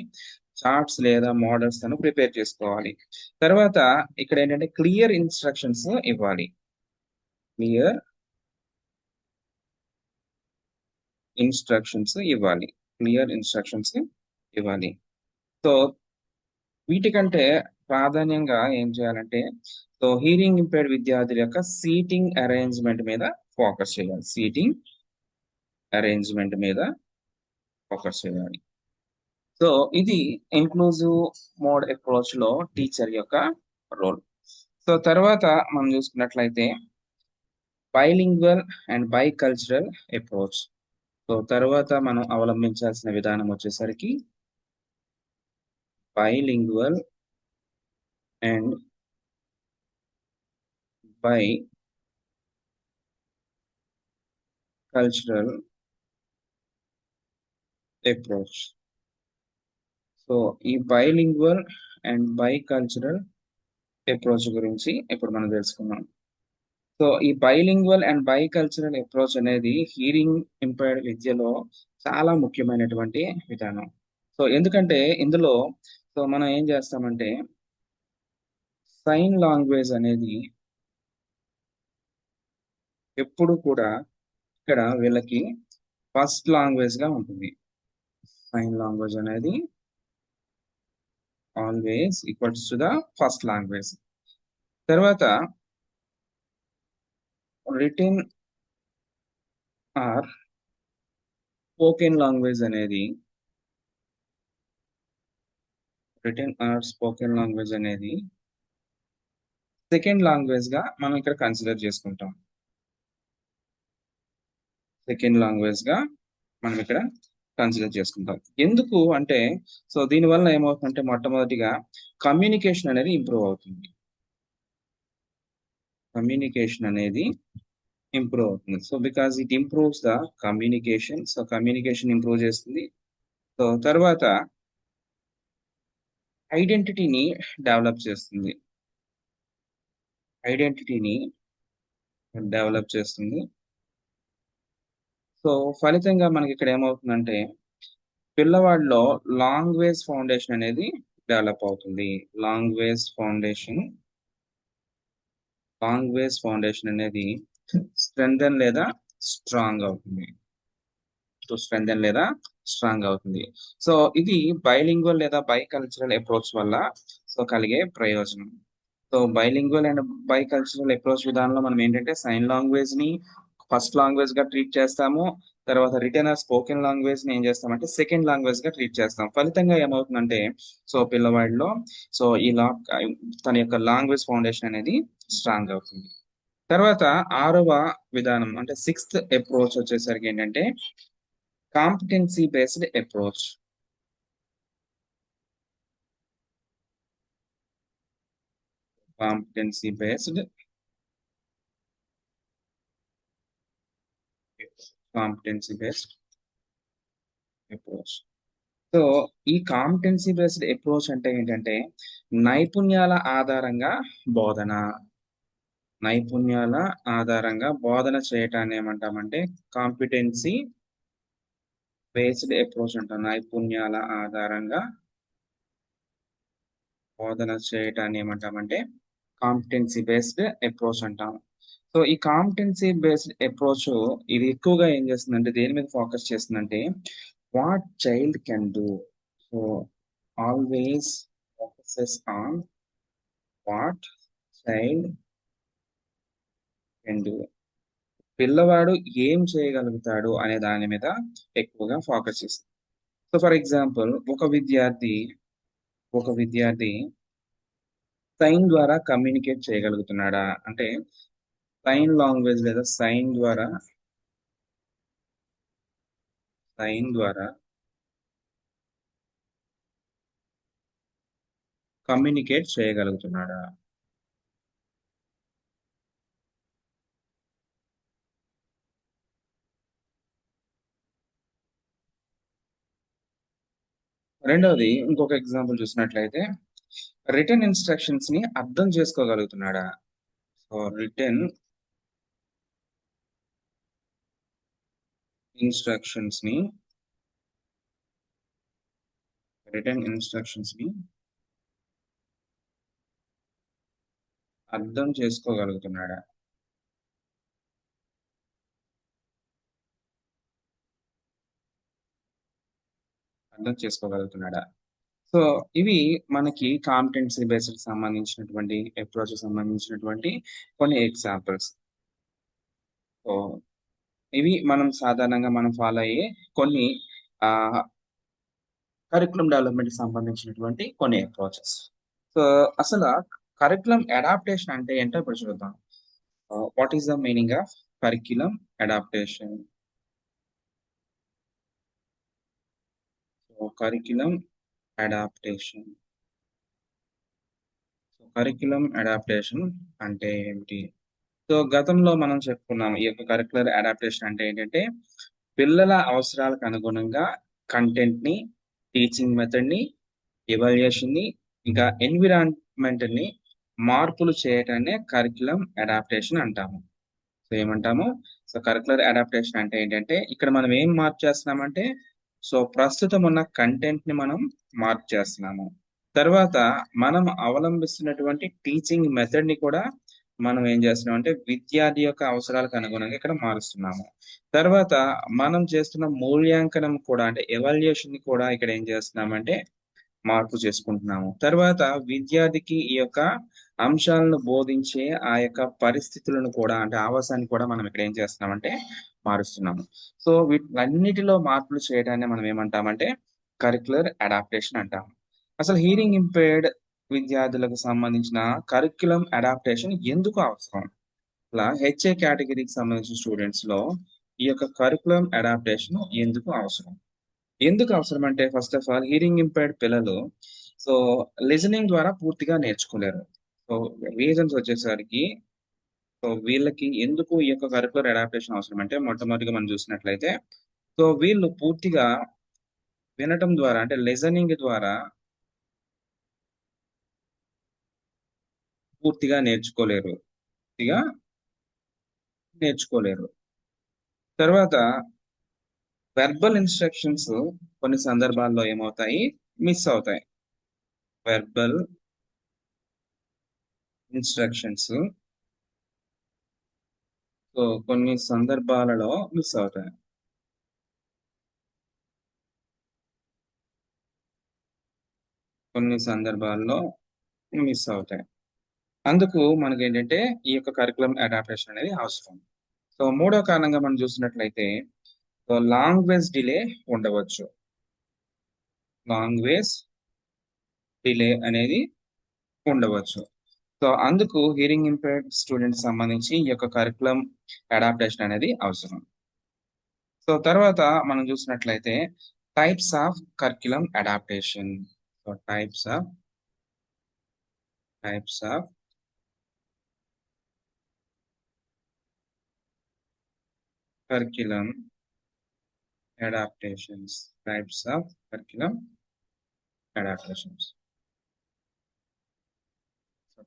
Speaker 1: చార్ట్స్ లేదా మోడల్స్ ను ప్రిపేర్ చేసుకోవాలి. తర్వాత ఇక్కడ ఏంటంటే క్లియర్ ఇన్స్ట్రక్షన్స్ ఇవ్వాలి. క్లియర్ ఇన్స్ట్రక్షన్స్ ఇవ్వాలి. క్లియర్ ఇన్స్ట్రక్షన్స్ ఇవ్వాలి. సో వీటికంటే ప్రాధాన్యంగా ఏం చేయాలంటే సో హియరింగ్ ఇంపైర్డ్ విద్యార్థుల యొక్క సీటింగ్ అరేంజ్మెంట్ మీద ఫోకస్ చేయాలి. సీటింగ్ అరేంజ్మెంట్ మీద ఫోకస్ చేయాలి. సో ఇది ఇంక్లూజివ్ మోడ్ అప్రోచ్ లో టీచర్ యొక్క రోల్. సో తర్వాత మనం చూసుకున్నట్లయితే bilingual and by cultural approach. So తర్వాత మనం అవలంబించాల్సిన విధానం వచ్చేసరికి bilingual and by cultural approach. So ఈ బైలింగ్వల్ అండ్ బైకల్చరల్ అప్రోచ్ గురించి ఇప్పుడు మనం తెలుసుకుందాం. సో ఈ బైలింగ్వల్ అండ్ బైకల్చరల్ అప్రోచ్ అనేది హియరింగ్ ఇంపైర్డ్ విద్యలో చాలా ముఖ్యమైనటువంటి విధానం. సో ఎందుకంటే ఇందులో మనం ఏం చేస్తామంటే సైన్ లాంగ్వేజ్ అనేది ఎప్పుడు కూడా ఇక్కడ వీళ్ళకి ఫస్ట్ లాంగ్వేజ్ గా ఉంటుంది. సైన్ లాంగ్వేజ్ అనేది always equals to the first language. తర్వాత రిటన్ ఆర్ స్పోకెన్ లాంగ్వేజ్ అనేది సెకండ్ లాంగ్వేజ్ గా మనం ఇక్కడ కన్సిడర్ చేసుకుంటాం. సెకండ్ లాంగ్వేజ్ గా మనం ఇక్కడ కన్సిడర్ చేసుకుంటాం. ఎందుకు అంటే దీనివల్ల ఏమవుతుందంటే మొట్టమొదటిగా కమ్యూనికేషన్ అనేది ఇంప్రూవ్ అవుతుంది. So because it improves the communication. So communication improve చేస్తుంది. సో తర్వాత ఐడెంటిటీని డెవలప్ చేస్తుంది. సో ఫలితంగా మనకి ఇక్కడ ఏమవుతుందంటే పిల్లవాడిలో లాంగ్వేజ్ ఫౌండేషన్ అనేది డెవలప్ అవుతుంది. లాంగ్వేజ్ ఫౌండేషన్ అనేది స్ట్రెంగ్థెన్ లేదా స్ట్రాంగ్ అవుతుంది. సో ఇది బైలింగ్వల్ లేదా బైకల్చరల్ అప్రోచ్ వల్ల కలిగే ప్రయోజనం. సో బైలింగ్వల్ అండ్ బైకల్చరల్ అప్రోచ్ విధానంలో మనం ఏంటంటే సైన్ లాంగ్వేజ్ ని ఫస్ట్ లాంగ్వేజ్ గా ట్రీట్ చేస్తాము. తర్వాత రిటర్న్ ఆర్ స్పోకెన్ లాంగ్వేజ్ ని ఏం చేస్తామంటే సెకండ్ లాంగ్వేజ్ గా ట్రీట్ చేస్తాం. ఫలితంగా ఏమవుతుందంటే పిల్లవాడిలో తన యొక్క లాంగ్వేజ్ ఫౌండేషన్ అనేది స్ట్రాంగ్ అవుతుంది. తర్వాత 6వ విధానం అంటే 6th అప్రోచ్ వచ్చేసరికి ఏంటంటే కాంపిటెన్సీ బేస్డ్ అప్రోచ్. సో ఈ కాంపిటెన్సీ బేస్డ్ అప్రోచ్ అంటే ఏంటంటే నైపుణ్యాల ఆధారంగా బోధన చేయటాన్ని ఏమంటామంటే కాంపిటెన్సీ బేస్డ్ అప్రోచ్ అంటాం. నైపుణ్యాల ఆధారంగా బోధన చేయటాన్ని ఏమంటామంటే కాంపిటెన్సీ బేస్డ్ అప్రోచ్ అంటాం. సో ఈ కాంపిటెన్సీ బేస్డ్ అప్రోచ్ ఇది ఎక్కువగా ఏం చేస్తుందంటే దేని మీద ఫోకస్ చేస్తుందంటే what child can do. So always focuses on what child can do. పిల్లవాడు ఏం చేయగలుగుతాడు అనే దాని మీద ఎక్కువగా ఫోకస్ చేస్తుంది. సో ఫర్ ఎగ్జాంపుల్ ఒక విద్యార్థి సైన్ ద్వారా కమ్యూనికేట్ చేయగలుగుతున్నాడా అంటే సైన్ లాంగ్వేజ్ లేదా సైన్ ద్వారా కమ్యూనికేట్ చేయగలుగుతున్నాడా. రెండవది ఇంకొక ఎగ్జాంపుల్ చూసినట్లయితే రిటర్న్ ఇన్స్ట్రక్షన్స్ ని అర్థం చేసుకోగలుగుతున్నాడా. సో రిటర్న్ ఇన్స్ట్రక్షన్స్ ని అర్థం చేసుకోగలుగుతున్నాడా. సో ఇవి మనకి కాంపిటెన్సీ బేస్డ్ సంబంధించినటువంటి అప్రోచ్ సంబంధించినటువంటి కొన్ని ఎగ్జాంపుల్స్. సో ఇవి మనం సాధారణంగా ఫాలో అయ్యే కొన్ని కరికులం డెవలప్మెంట్ సంబంధించినటువంటి కొన్ని అప్రోచెస్. సో అసలు కరికులం అడాప్టేషన్ అంటే ఏంటో ఇప్పుడు చూద్దాం. What is the meaning of curriculum adaptation. Curriculum adaptation అంటే ఏమిటి. సో గతంలో మనం చెప్పుకున్నాం ఈ యొక్క కరికులర్ అడాప్టేషన్ అంటే ఏంటంటే పిల్లల అవసరాలకు అనుగుణంగా కంటెంట్ ని టీచింగ్ మెథడ్ ని ఎవాల్యుయేషన్‌ని, ఇంకా ఎన్విరాన్మెంట్‌ని మార్పులు చేయటాన్నే కరిక్యులమ్ అడాప్టేషన్ అంటాము. సో, ఏమంటాము? సో, కరిక్యులర్ అడాప్టేషన్ అంటే ఏంటంటే, ఇక్కడ మనం ఏం మార్పు చేస్తున్నామంటే, సో, ప్రస్తుతం ఉన్న కంటెంట్‌ని మనం మార్పు చేస్తున్నాము. తర్వాత మనం అవలంబిస్తున్నటువంటి టీచింగ్ మెథడ్‌ని కూడా మనం ఏం చేస్తున్నామంటే, విద్యార్థి యొక్క అవసరాలకు అనుగుణంగా ఇక్కడ మారుస్తున్నాము. తర్వాత మనం చేస్తున్న మూల్యాంకనం కూడా అంటే ఎవాల్యుయేషన్‌ని కూడా ఇక్కడ ఏం చేస్తున్నామంటే మార్పు చేసుకుంటున్నాము. తర్వాత విద్యార్థికి ఈ యొక్క అంశాలను బోధించే ఆ యొక్క పరిస్థితులను కూడా అంటే ఆవాసాన్ని కూడా మనం ఇక్కడ ఏం చేస్తున్నామంటే మారుస్తున్నాము. సో, వీటన్నిటిలో మార్పులు చేయడాన్ని మనం ఏమంటామంటే కరిక్యులర్ అడాప్టేషన్ అంటాము. అసలు హియరింగ్ ఇంపైర్డ్ విద్యార్థులకు సంబంధించిన కరిక్యులమ్ అడాప్టేషన్ ఎందుకు అవసరం? ఇలా హెచ్ఏ కేటగిరీకి సంబంధించిన స్టూడెంట్స్‌లో ఈ యొక్క కరిక్యులమ్ అడాప్టేషన్ ఎందుకు అవసరం? ఎందుకు అవసరమంటే first of all hearing impaired పిల్లలు సో, లిజనింగ్ ద్వారా పూర్తిగా నేర్చుకోలేరు. సో, రీజన్స్ వచ్చేసరికి సో, వీళ్ళకి ఎందుకు ఈ యొక్క కరిక్యులర్ అడాప్టేషన్ అవసరమంటే మొట్టమొదటిగా మనం చూసినట్లయితే సో, వీళ్ళు పూర్తిగా వినటం ద్వారా అంటే లిజనింగ్ ద్వారా పూర్తిగా నేర్చుకోలేరు. పూర్తిగా నేర్చుకోలేరు. తర్వాత వెర్బల్ ఇన్‌స్ట్రక్షన్స్ కొన్ని సందర్భాల్లో ఏమవుతాయి? మిస్ అవుతాయి. వెర్బల్ ఇన్‌స్ట్రక్షన్స్ సో, కొన్ని సందర్భాలలో మిస్ అవుతాయి. కొన్ని సందర్భాల్లో మిస్ అవుతాయి. అందుకు మనకేంటంటే ఈ యొక్క కరిక్యులమ్ అడాప్టేషన్ అనేది అవసరం. సో, మూడో కారణంగా మనం చూసినట్లయితే సో, లాంగ్వేజ్ డిలే ఉండవచ్చు. లాంగ్వేజ్ డిలే అనేది ఉండవచ్చు. సో, అందుకు హియరింగ్ ఇంపైర్డ్ స్టూడెంట్స్ సంబంధించి ఈ యొక్క కరిక్యులమ్ అడాప్టేషన్ అనేది అవసరం. సో, తర్వాత మనం చూసినట్లయితే types of curriculum adaptation. So, types of curriculum adaptations. Types of curriculum adaptations.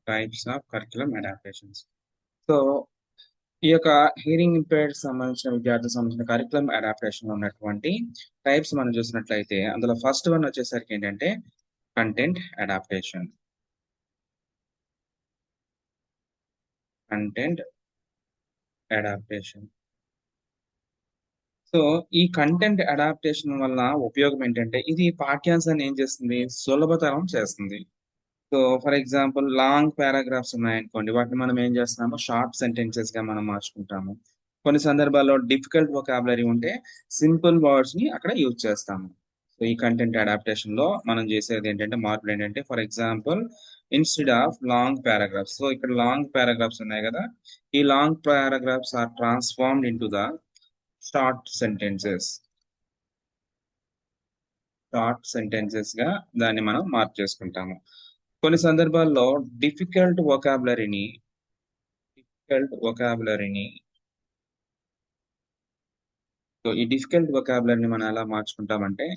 Speaker 1: Types of curriculum adaptations. So, ఈ యొక్క హియరింగ్ ఇంపైర్డ్ సంబంధించిన విద్యార్థులకు సంబంధించిన కరిక్యులమ్ అడాప్టేషన్‌లో ఉన్నటువంటి టైప్స్ మనం చూసినట్లయితే అందులో ఫస్ట్ వన్ వచ్చేసరికి ఏంటంటే content adaptation. Content adaptation. So, ఈ కంటెంట్ అడాప్టేషన్ వల్ల ఉపయోగం ఏంటంటే ఇది పాఠ్యాంశాన్ని ఏం చేస్తుంది? సులభతరం చేస్తుంది. So, for example long paragraphs ఉన్నాయనుకోండి. వాటిని మనం ఏం చేస్తున్నాము షార్ట్ సెంటెన్సెస్‌గా మనం మార్చుకుంటాము. కొన్ని సందర్భాల్లో డిఫికల్ట్ వొకాబులరీ ఉంటే సింపుల్ వర్డ్స్‌ని అక్కడ యూజ్ చేస్తాము. సో, ఈ కంటెంట్ అడాప్టేషన్‌లో మనం చేసేదేంటంటే మార్పులేంటంటే for example instead of long paragraphs. So, ఇక్కడ లాంగ్ పారాగ్రాఫ్స్ ఉన్నాయి గదా! ఈ long paragraphs are transformed into the short sentences. Short సెంటెన్సెస్‌గా దాన్ని మనం మార్పు చేసుకుంటాము. కొన్ని సందర్భాల్లో డిఫికల్ట్ వొకాబులరీని డిఫికల్ట్ వొకాబులరీని సో, ఈ డిఫికల్ట్ వొకాబులరీని మనం ఎలా మార్చుకుంటామంటే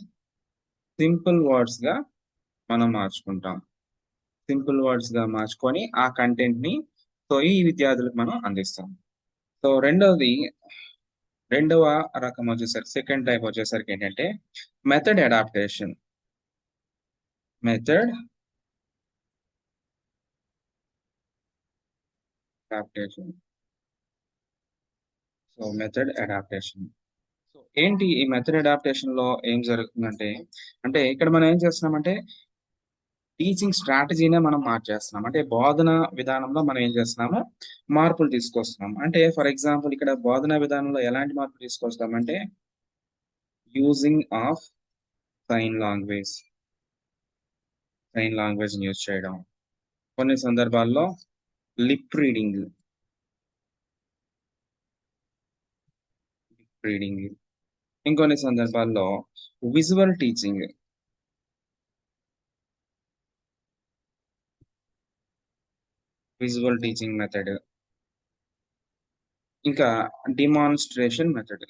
Speaker 1: సింపుల్ వర్డ్స్‌గా మనం మార్చుకుంటాం. సింపుల్ వర్డ్స్‌గా మార్చుకొని ఆ కంటెంట్‌ని సో, ఈ విద్యార్థులకు మనం అందిస్తాం. సో, రెండవ రకం వచ్చేసరికి సెకండ్ టైప్ వచ్చేసరికి ఏంటంటే method adaptation. Method adaptation. So, method adaptation. So, ఏంటి ఈ మెథడ్ అడాప్టేషన్‌లో ఏం జరుగుతుందంటే, అంటే ఇక్కడ మనం ఏం చేస్తున్నామంటే టీచింగ్ స్ట్రాటజీనే మనం మార్చేస్తున్నాం. అంటే బోధన విధానంలో మనం ఏం చేస్తున్నాము, మార్పులు తీసుకొస్తున్నాం. అంటే ఫర్ ఎగ్జాంపుల్ ఇక్కడ బోధనా విధానంలో ఎలాంటి మార్పులు తీసుకొస్తామంటే, using of sign language. Sign లాంగ్వేజ్‌ని యూజ్ చేయడం. కొన్ని సందర్భాల్లో లిప్ రీడింగ్, రీడింగ్. ఇంకొన్ని సందర్భాల్లో visual teaching, visual teaching method. ఇంకా demonstration method,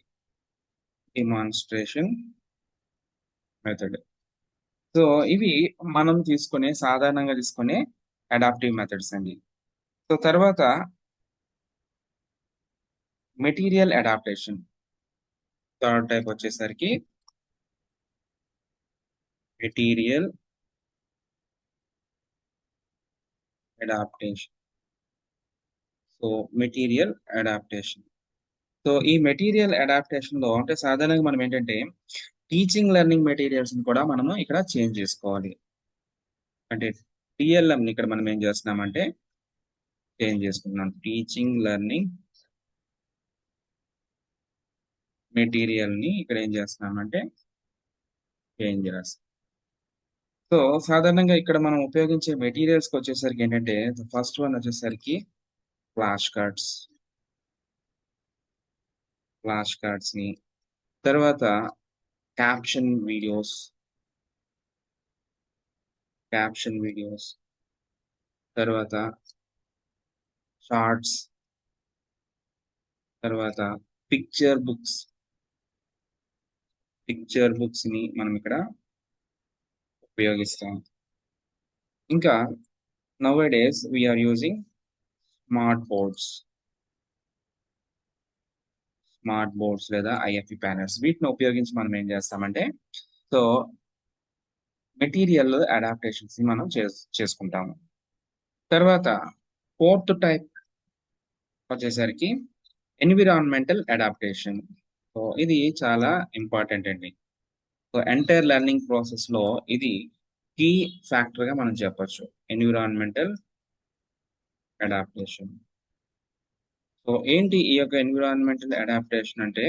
Speaker 1: demonstration method. So ఇవి మనం సాధారణంగా తీసుకునే అడాప్టివ్ మెథడ్స్ అండి. సో తర్వాత మెటీరియల్ అడాప్టేషన్. థర్డ్ టైప్ వచ్చేసరికి material adaptation. So material adaptation. So ఈ మెటీరియల్ అడాప్టేషన్ లో అంటే సాధారణంగా మనం ఏంటంటే టీచింగ్ లెర్నింగ్ మెటీరియల్స్ కూడా మనము ఇక్కడ చేంజ్ చేసుకోవాలి. అంటే టిఎల్ఎం ఇక్కడ మనం ఏం చేస్తున్నామంటే చేంజ్ చేసుకుంటున్నాం. టీచింగ్ లెర్నింగ్ మెటీరియల్ ని ఇక్కడ ఏం చేస్తున్నామంటే చేంజ్ చేస్తాం. సో సాధారణంగా ఇక్కడ మనం ఉపయోగించే మెటీరియల్స్ వచ్చేసరికి ఏంటంటే ఫస్ట్ వన్ వచ్చేసరికి ఫ్లాష్ కార్డ్స్. ఫ్లాష్ కార్డ్స్ ని తర్వాత క్యాప్షన్ వీడియోస్. క్యాప్షన్ వీడియోస్ తర్వాత షార్ట్స్ తర్వాత పిక్చర్ బుక్స్. పిక్చర్ బుక్స్ ని మనం ఇక్కడ ఉపయోగిస్తాం. ఇంకా nowadays we are using smart boards. Smart boards లేదా ఐఎఫ్ఈ ప్యానెల్స్ వీటిని ఉపయోగించి మనం ఏం చేస్తామంటే సో మెటీరియల్ అడాప్టేషన్స్ ని మనం చేసుకుంటాము. తర్వాత ఫోర్త్ టైప్ వచ్చేసరికి ఎన్విరాన్మెంటల్ అడాప్టేషన్. సో ఇది చాలా ఇంపార్టెంట్ అండి. సో ఎంటైర్ లెర్నింగ్ ప్రాసెస్ లో ఇది కీ ఫ్యాక్టర్ గా మనం చెప్పొచ్చు. Environmental adaptation. సో ఏంటి ఈ యొక్క ఎన్విరాన్మెంటల్ అడాప్టేషన్ అంటే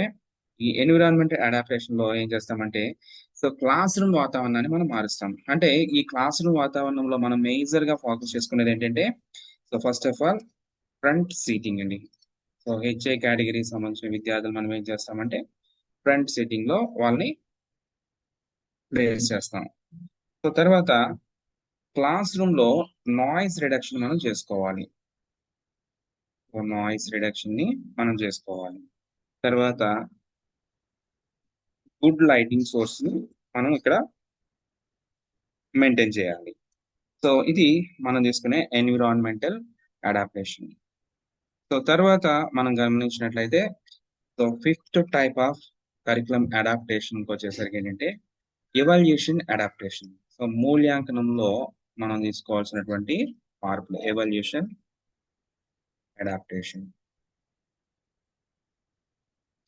Speaker 1: ఈ ఎన్విరాన్మెంటల్ అడాప్టేషన్ లో ఏం చేస్తామంటే సో క్లాస్ రూమ్ వాతావరణాన్ని మనం మారుస్తాం. అంటే ఈ క్లాస్ రూమ్ వాతావరణంలో మనం మేజర్ గా ఫోకస్ చేసుకునేది ఏంటంటే so first of all front seating అండి. సో హెచ్ఐ కేటగిరీకి సంబంధించిన విద్యార్థులు మనం ఏం చేస్తామంటే ఫ్రంట్ సీటింగ్ లో వాళ్ళని ప్లేస్ చేస్తాం. సో తర్వాత క్లాస్ రూమ్ లో నాయిస్ రిడక్షన్ మనం చేసుకోవాలి. నాయిస్ రిడక్షన్ ని మనం చేసుకోవాలి. తర్వాత గుడ్ లైటింగ్ సోర్స్ ని మనం ఇక్కడ మెయింటైన్ చేయాలి. సో ఇది మనం తీసుకునే ఎన్విరాన్మెంటల్ అడాప్టేషన్. సో తర్వాత మనం గమనించినట్లయితే so fifth type of curriculum adaptation వచ్చేసరికి ఏంటంటే ఎవాల్యుయేషన్ అడాప్టేషన్. సో మూల్యాంకనంలో మనం తీసుకోవాల్సినటువంటి మార్పులు ఎవాల్యుయేషన్ అడాప్టేషన్.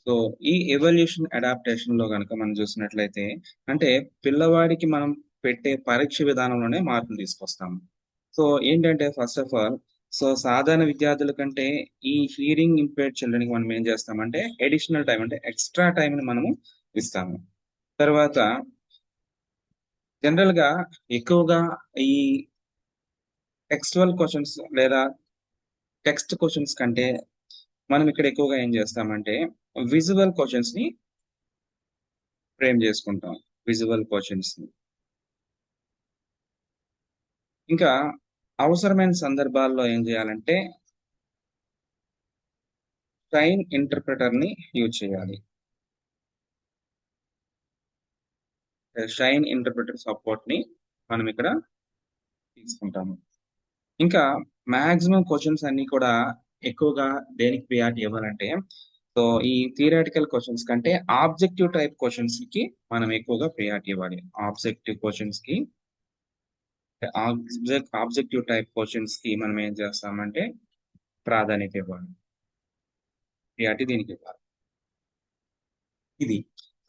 Speaker 1: సో ఈ ఎవల్యూషన్ అడాప్టేషన్ లో కనుక మనం చూసినట్లయితే అంటే పిల్లవాడికి మనం పెట్టే పరీక్ష విధానంలోనే మార్పులు తీసుకొస్తాము. సో ఏంటంటే ఫస్ట్ ఆఫ్ ఆల్ సో సాధారణ విద్యార్థుల కంటే ఈ హియరింగ్ ఇంపేర్డ్ చిల్డ్రన్ కి మనం ఏం చేస్తామంటే అడిషనల్ టైం అంటే ఎక్స్ట్రా టైం ని మనము ఇస్తాము. తర్వాత జనరల్ గా ఎక్కువగా ఈ టెక్స్టువల్ క్వశ్చన్స్ లేదా టెక్స్ట్ క్వశ్చన్స్ కంటే మనం ఇక్కడ ఎక్కువగా ఏం చేస్తామంటే విజువల్ క్వశ్చన్స్ ని ఫ్రేమ్ చేసుకుంటాం. విజువల్ క్వశ్చన్స్ ని ఇంకా అవసరమైన సందర్భాల్లో ఏం చేయాలంటే షైన్ ఇంటర్ప్రిటర్ ని యూజ్ చేయాలి. షైన్ ఇంటర్ప్రిటర్ సపోర్ట్ ని మనం ఇక్కడ తీసుకుంటాము. ఇంకా మాక్సిమం క్వశ్చన్స్ అన్ని కూడా ఎక్కువగా దేనికి ప్రియారిటీ ఇవ్వాలంటే సో ఈ థియరాటికల్ క్వశ్చన్స్ కంటే ఆబ్జెక్టివ్ టైప్ క్వశ్చన్స్ కి మనం ఎక్కువగా ప్రియారిటీ ఇవ్వాలి. ఆబ్జెక్టివ్ క్వశ్చన్స్ కి ఆబ్జెక్టివ్ టైప్ క్వశ్చన్స్ కి మనం ఏం చేస్తామంటే ప్రాధాన్యత ఇవ్వాలి. ప్రియారిటీ దీనికి ఇవ్వాలి. ఇది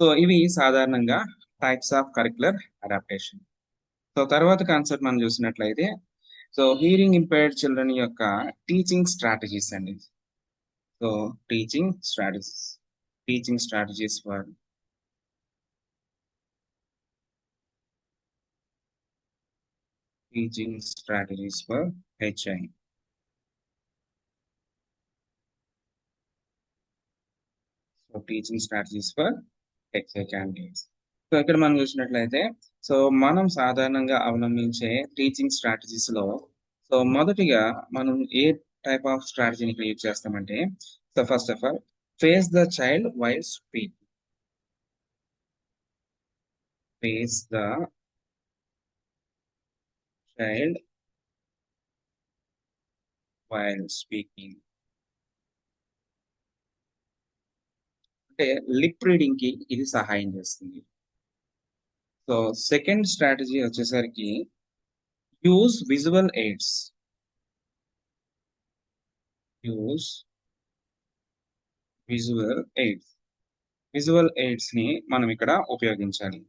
Speaker 1: సో ఇవి సాధారణంగా types of curricular adaptation. So తర్వాత కాన్సెప్ట్ మనం చూసినట్లయితే సో హియరింగ్ ఇంపైర్డ్ చిల్డ్రన్ యొక్క టీచింగ్ స్ట్రాటజీస్ అండి. So teaching strategies. Teaching strategies for teaching strategies for HI. So teaching strategies for HI candidates. So ఇక్కడ మనం చూసినట్లయితే సో మనం సాధారణంగా అవలంబించే టీచింగ్ స్ట్రాటజీస్ లో సో మొదటిగా మనం ఏ టైప్ ఆఫ్ స్ట్రాటజీని ఇక్కడ యూజ్ చేస్తామంటే so first of all face the child while speak. Face the child while speaking. అంటే లిప్ రీడింగ్ కి ఇది సహాయం చేస్తుంది. సో సెకండ్ స్ట్రాటజీ వచ్చేసరికి use visual AIDS. Use visual AIDS. Visual AIDS ని మనం ఇక్కడ ఉపయోగించాలి.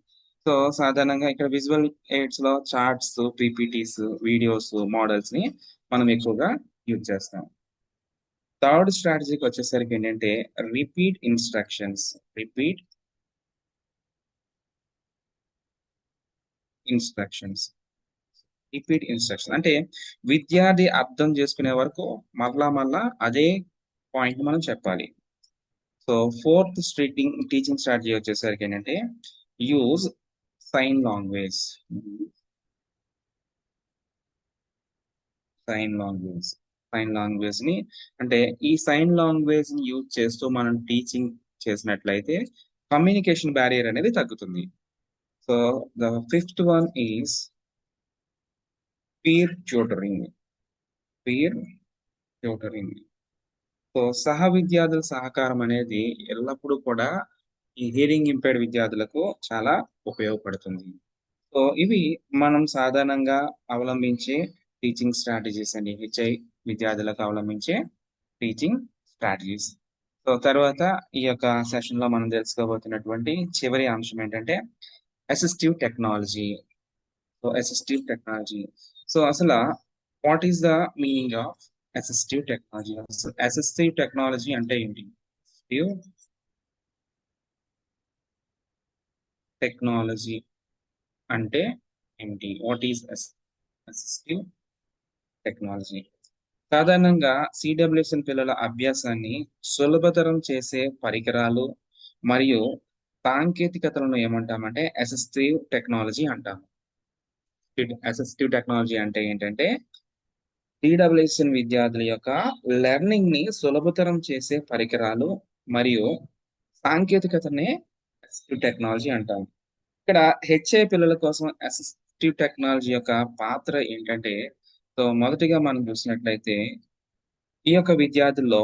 Speaker 1: సో సాధారణంగా ఇక్కడ విజువల్ ఎయిడ్స్ లో చార్ట్స్, పీపీటీస్, వీడియోస్, మోడల్స్ ని మనం ఎక్కువగా యూజ్ చేస్తాం. థర్డ్ స్ట్రాటజీకి వచ్చేసరికి ఏంటంటే repeat instructions. Repeat instructions. Repeat instruction అంటే విద్యార్థి అర్థం చేసుకునే వరకు మళ్ళా అదే పాయింట్ మనం చెప్పాలి. సో ఫోర్త్ టీచింగ్ స్ట్రాటజీ వచ్చేసరికి ఏంటంటే use sign language. Sign language. Sign language ని అంటే ఈ సైన్ లాంగ్వేజ్ ని యూజ్ చేస్తూ మనం టీచింగ్ చేసినట్లయితే కమ్యూనికేషన్ బ్యారియర్ అనేది తగ్గుతుంది. So the fifth one is peer tutoring. Peer tutoring. So సహ విద్యార్థుల సహకారం అనేది ఎల్లప్పుడూ కూడా ఈ హియరింగ్ ఇంపైర్డ్ విద్యార్థులకు చాలా ఉపయోగపడుతుంది. సో ఇవి మనం సాధారణంగా అవలంబించే టీచింగ్ స్ట్రాటజీస్ అండి. హెచ్ఐ విద్యార్థులకు అవలంబించే టీచింగ్ స్ట్రాటజీస్. సో తర్వాత ఈ యొక్క సెషన్ లో మనం తెలుసుకోబోతున్నటువంటి చివరి అంశం ఏంటంటే assistive technology. So assistive technology. So అసలు what is the meaning of assistive technology? Assistive technology అంటే ఏంటి? అసిస్టివ్ టెక్నాలజీ అంటే ఏంటి? What is assistive technology? సాధారణంగా సిడబ్ల్యూఎస్ఎన్ పిల్లల అభ్యాసాన్ని సులభతరం చేసే పరికరాలు మరియు సాంకేతికతలను ఏమంటామంటే అసిస్టివ్ టెక్నాలజీ అంటాము. అసిస్టివ్ టెక్నాలజీ అంటే ఏంటంటే సిడబ్ల్యూఎస్ఎన్ విద్యార్థుల యొక్క లెర్నింగ్ ని సులభతరం చేసే పరికరాలు మరియు సాంకేతికతనే అసిస్టివ్ టెక్నాలజీ అంటాము. ఇక్కడ హెచ్ఐ పిల్లల కోసం అసిస్టివ్ టెక్నాలజీ యొక్క పాత్ర ఏంటంటే, సో మొదటిగా మనం చూసినట్లయితే ఈ యొక్క విద్యార్థుల్లో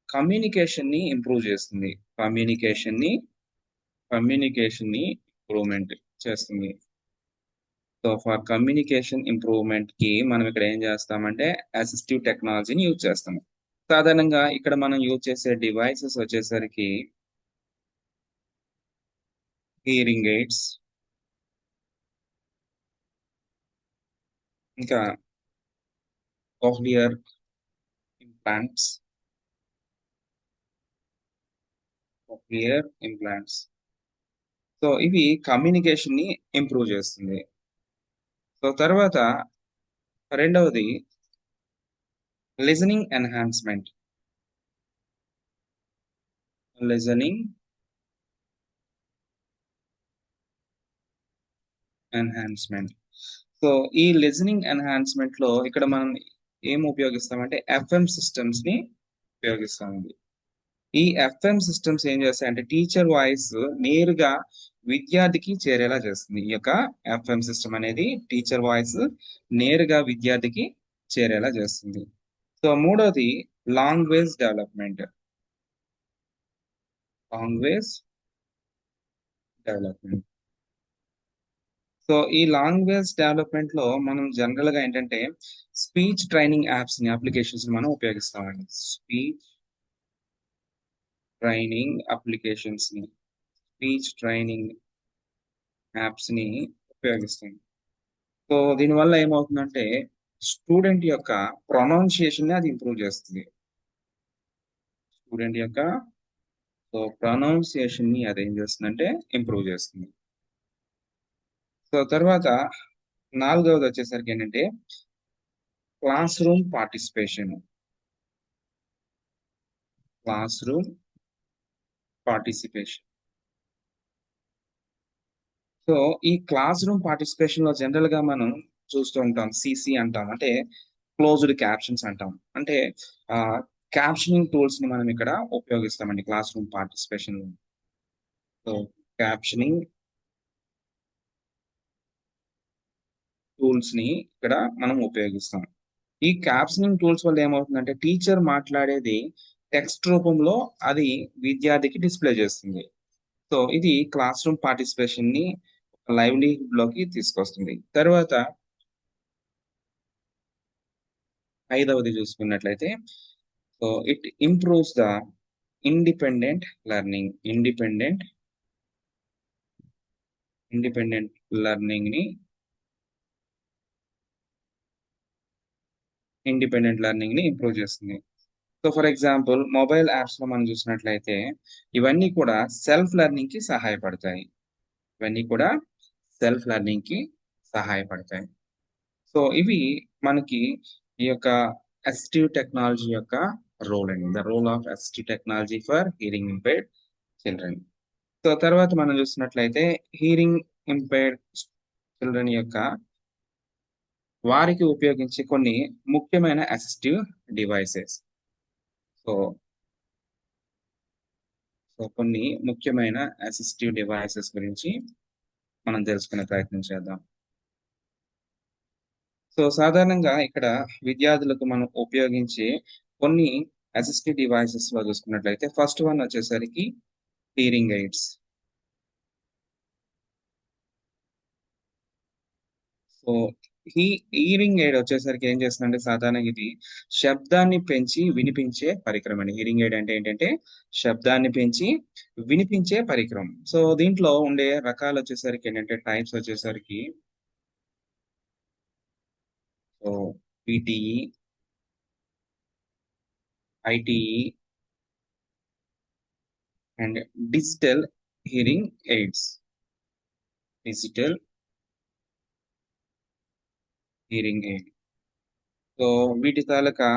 Speaker 1: కమ్యూనికేషన్ ని ఇంప్రూవ్ చేస్తుంది. కమ్యూనికేషన్ ని ఇంప్రూవ్మెంట్ చేస్తుంది. సో ఫర్ కమ్యూనికేషన్ ఇంప్రూవ్మెంట్ కి మనం ఇక్కడ ఏం చేస్తామంటే అసిస్టివ్ టెక్నాలజీని యూజ్ చేస్తాము. సాధారణంగా ఇక్కడ మనం యూజ్ చేసే డివైసెస్ వచ్చేసరికి హియరింగ్ ఎయిడ్స్, ఇంకా కాక్లియర్ ఇంప్లాంట్స్. సో ఇవి కమ్యూనికేషన్ ని ఇంప్రూవ్ చేస్తుంది. సో తర్వాత రెండవది listening enhancement. Listening enhancement. So ఈ లిజనింగ్ ఎన్హాన్స్మెంట్ లో ఇక్కడ మనం ఏం ఉపయోగిస్తామంటే ఎఫ్ఎం సిస్టమ్స్ ని ఉపయోగిస్తామండి. ఈ ఎఫ్ఎం సిస్టమ్స్ ఏం చేస్తాయంటే టీచర్ వాయిస్ నేరుగా విద్యార్థికి చేరేలా చేస్తుంది. ఈ యొక్క ఎఫ్ఎం సిస్టమ్ అనేది టీచర్ వాయిస్ నేరుగా విద్యార్థికి చేరేలా చేస్తుంది. సో మూడోది language development. Language development. So ఈ లాంగ్వేజ్ డెవలప్మెంట్ లో మనం జనరల్ గా ఏంటంటే స్పీచ్ ట్రైనింగ్ యాప్స్ ని, అప్లికేషన్స్ మనం ఉపయోగిస్తామండి. స్పీచ్ ట్రైనింగ్ అప్లికేషన్స్ ని, స్పీచ్ ట్రైనింగ్ యాప్స్ ని ఉపయోగిస్తాం. సో దీనివల్ల ఏమవుతుందంటే స్టూడెంట్ యొక్క ప్రొనౌన్సియేషన్ ని అది ఇంప్రూవ్ చేస్తుంది. స్టూడెంట్ యొక్క ప్రొనౌన్సియేషన్ ని అది ఏం చేస్తుందంటే ఇంప్రూవ్ చేస్తుంది. సో తర్వాత నాలుగవది వచ్చేసరికి ఏంటంటే class room participation. Class room participation. So ఈ క్లాస్ రూమ్ పార్టిసిపేషన్ లో జనరల్ గా మనం చూస్తూ ఉంటాం, సిసి అంటాం, అంటే క్లోజ్డ్ క్యాప్షన్స్ అంటాం. అంటే క్యాప్షనింగ్ టూల్స్ ని మనం ఇక్కడ ఉపయోగిస్తామండి classroom participation. So captioning tools ని ఇక్కడ మనం ఉపయోగిస్తాం. ఈ క్యాప్షనింగ్ టూల్స్ వల్ల ఏమవుతుందంటే టీచర్ మాట్లాడేది టెక్స్ట్ రూపంలో అది విద్యార్థికి డిస్ప్లే చేస్తుంది. సో ఇది క్లాస్ రూమ్ పార్టిసిపేషన్ ని లైవ్లీహుడ్ లోకి తీసుకొస్తుంది. తర్వాత ఐదవది చూసుకున్నట్లయితే so it improves the independent learning. Independent learning ని ఇంప్రూవ్ చేస్తుంది. So for example mobile apps లో మనం చూసినట్లయితే ఇవన్నీ కూడా సెల్ఫ్ లెర్నింగ్ కి సహాయపడతాయి. ఇవన్నీ కూడా సెల్ఫ్ లెర్నింగ్ కి సహాయపడతాయి. సో ఇవి మనకి ఈ యొక్క అసిస్టివ్ టెక్నాలజీ యొక్క రోల్ అండి. The role of assistive technology for hearing impaired children. So తర్వాత మనం చూసినట్లయితే హియరింగ్ ఇంపైర్డ్ చిల్డ్రన్ యొక్క వారికి ఉపయోగించే కొన్ని ముఖ్యమైన అసిస్టివ్ డివైసెస్. సో సో కొన్ని ముఖ్యమైన అసిస్టివ్ డివైసెస్ గురించి మనం తెలుసుకునే ప్రయత్నం చేద్దాం. సో సాధారణంగా ఇక్కడ విద్యార్థులకు మనం ఉపయోగించే కొన్ని అసిస్టివ్ డివైసెస్ లో చూసుకున్నట్లయితే ఫస్ట్ వన్ వచ్చేసరికి హియరింగ్ ఎయిడ్స్. సో ఈ హియరింగ్ ఎయిడ్ వచ్చేసరికి ఏం చేస్తుందంటే సాధారణంగా ఇది శబ్దాన్ని పెంచి వినిపించే పరికరం అండి. హియరింగ్ ఎయిడ్ అంటే ఏంటంటే శబ్దాన్ని పెంచి వినిపించే పరికరం. సో దీంట్లో ఉండే రకాలు వచ్చేసరికి ఏంటంటే టైప్స్ వచ్చేసరికి so PTE, ITE and digital hearing aids. Digital hearing aid. So వీటి తాలూకా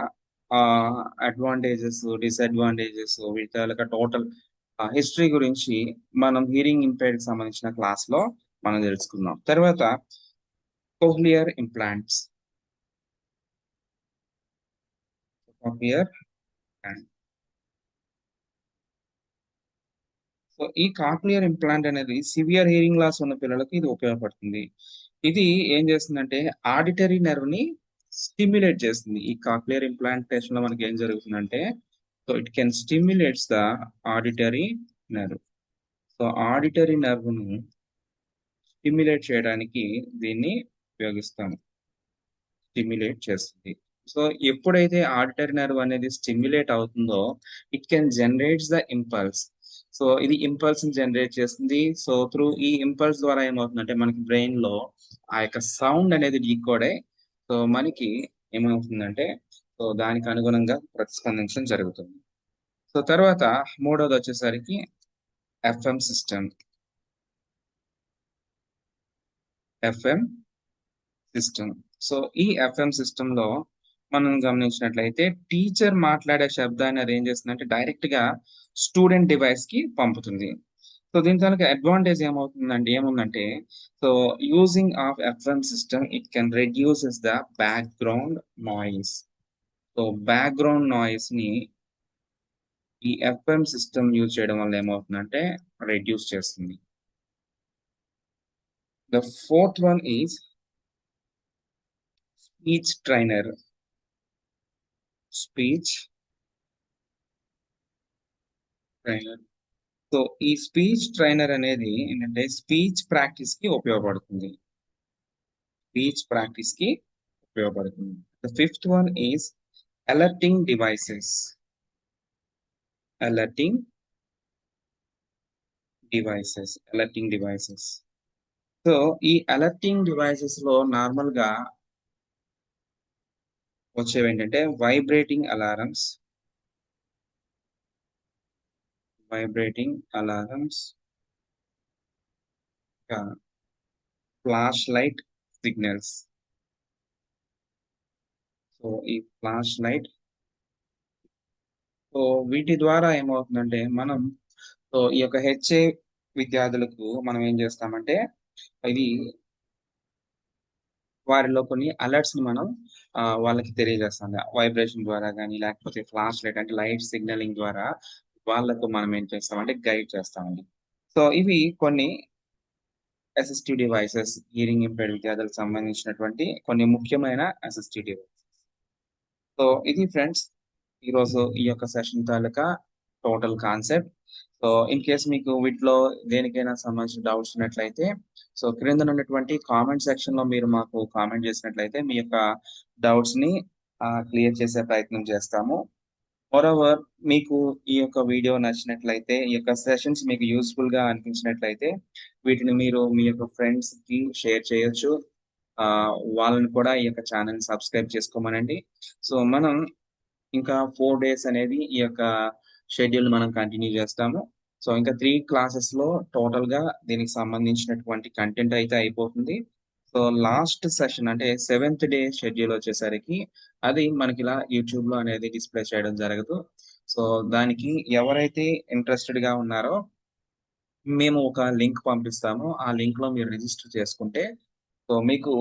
Speaker 1: అడ్వాంటేజెస్, డిసడ్వాంటేజెస్, వీటి తాలూకా టోటల్ హిస్టరీ గురించి మనం హియరింగ్ ఇంపైర్డ్ సంబంధించిన క్లాస్ లో మనం తెలుసుకుందాం. తర్వాత కోక్లియర్ ఇంప్లాంట్స్. కోక్లియర్ సో ఈ కాక్లియర్ ఇంప్లాంట్ అనేది సివియర్ హియరింగ్ లాస్ ఉన్న పిల్లలకి ఇది ఉపయోగపడుతుంది. ఇది ఏం చేస్తుందంటే ఆడిటరీ నర్వ్ ని స్టిమ్యులేట్ చేస్తుంది. ఈ కాక్లియర్ ఇంప్లాంటేషన్ లో మనకి ఏం జరుగుతుందంటే so it can stimulates the auditory nerve. So auditory nerve ను స్టిమ్యులేట్ చేయడానికి దీన్ని ఉపయోగిస్తాం. స్టిమ్యులేట్ చేస్తుంది. సో ఎప్పుడైతే ఆడిటరీ నర్వ్ అనేది స్టిమ్యులేట్ అవుతుందో it can generates the impulse. So ఇది ఇంపల్స్ ని జనరేట్ చేస్తుంది. సో త్రూ ఈ ఇంపల్స్ ద్వారా ఏమవుతుందంటే మనకి బ్రెయిన్ లో ఆ యొక్క సౌండ్ అనేది డీకోడ్ అయ్యి సో మనకి ఏమవుతుందంటే సో దానికి అనుగుణంగా ప్రతిస్పందించడం జరుగుతుంది. సో తర్వాత మూడోది వచ్చేసరికి FM system. FM system. So ఈ ఎఫ్ఎం సిస్టమ్ లో మనం గమనించినట్లయితే టీచర్ మాట్లాడే శబ్దాన్ని అది ఏం చేస్తుందంటే డైరెక్ట్ గా స్టూడెంట్ డివైస్ కి పంపుతుంది. సో దీని తనకి అడ్వాంటేజ్ ఏముందంటే so using of FM system it can reduces the background noise. So background noise ని ఈ ఎఫ్ఎం సిస్టమ్ యూజ్ చేయడం వల్ల ఏమవుతుందంటే రెడ్యూస్ చేస్తుంది. The fourth one is speech trainer. Speech trainer. So ఈ స్పీచ్ ట్రైనర్ అనేది ఏంటంటే స్పీచ్ ప్రాక్టీస్ కి ఉపయోగపడుతుంది. స్పీచ్ ప్రాక్టీస్ కి ఉపయోగపడుతుంది. The fifth one is alerting devices. Alerting devices. So ఈ అలర్టింగ్ డివైసెస్ లో నార్మల్ గా వచ్చేవి ఏంటంటే vibrating alarms, flash light signals. So ఈ ఫ్లాష్ లైట్ సో వీటి ద్వారా ఏమవుతుందంటే మనం సో ఈ యొక్క హెచ్ఏ విద్యార్థులకు మనం ఏం చేస్తామంటే ఇది వారిలో కొన్ని అలర్ట్స్ ని మనం వాళ్ళకి తెలియజేస్తాం. వైబ్రేషన్ ద్వారా కానీ లేకపోతే ఫ్లాష్ లైట్ అంటే లైట్ సిగ్నలింగ్ ద్వారా వాళ్ళకు మనం ఏం చేస్తామంటే గైడ్ చేస్తామండి. సో ఇవి కొన్ని అసిస్టివ్ డివైసెస్, హియరింగ్ ఇంపైర్డ్ విద్యార్థులకు సంబంధించినటువంటి కొన్ని ముఖ్యమైన అసిస్టివ్ డివైసెస్. సో ఇది ఫ్రెండ్స్ ఈరోజు ఈ యొక్క session taluka total concept. So in case మీకు వీటిలో దేనికైనా సంబంధించిన డౌట్స్ ఉన్నట్లయితే సో క్రింద ఉన్నటువంటి కామెంట్ సెక్షన్ లో మీరు మాకు కామెంట్ చేసినట్లయితే మీ యొక్క డౌట్స్ ని క్లియర్ చేసే ప్రయత్నం చేస్తాము. మోరోవర్ మీకు ఈ యొక్క వీడియో నచ్చినట్లయితే, ఈ యొక్క సెషన్స్ మీకు యూస్ఫుల్ గా అనిపించినట్లయితే వీటిని మీరు మీ యొక్క ఫ్రెండ్స్ కి షేర్ చేయొచ్చు. ఆ, వాళ్ళని కూడా ఈ యొక్క ఛానల్ సబ్స్క్రైబ్ చేసుకోమనండి. సో మనం ఇంకా 4 days అనేది ఈ యొక్క షెడ్యూల్ మనం కంటిన్యూ చేస్తాము. సో ఇంకా 3 classes లో టోటల్ గా దీనికి సంబంధించినటువంటి కంటెంట్ అయితే అయిపోతుంది. సో లాస్ట్ సెషన్ అంటే 7th day షెడ్యూల్ వచ్చేసరికి అది మనకి ఇలా యూట్యూబ్ లో అనేది డిస్ప్లే చేయడం జరగదు. సో దానికి ఎవరైతే ఇంట్రెస్టెడ్ గా ఉన్నారో మేము ఒక లింక్ పంపిస్తాము. ఆ లింక్ లో మీరు రిజిస్టర్ చేసుకుంటే సో మీకు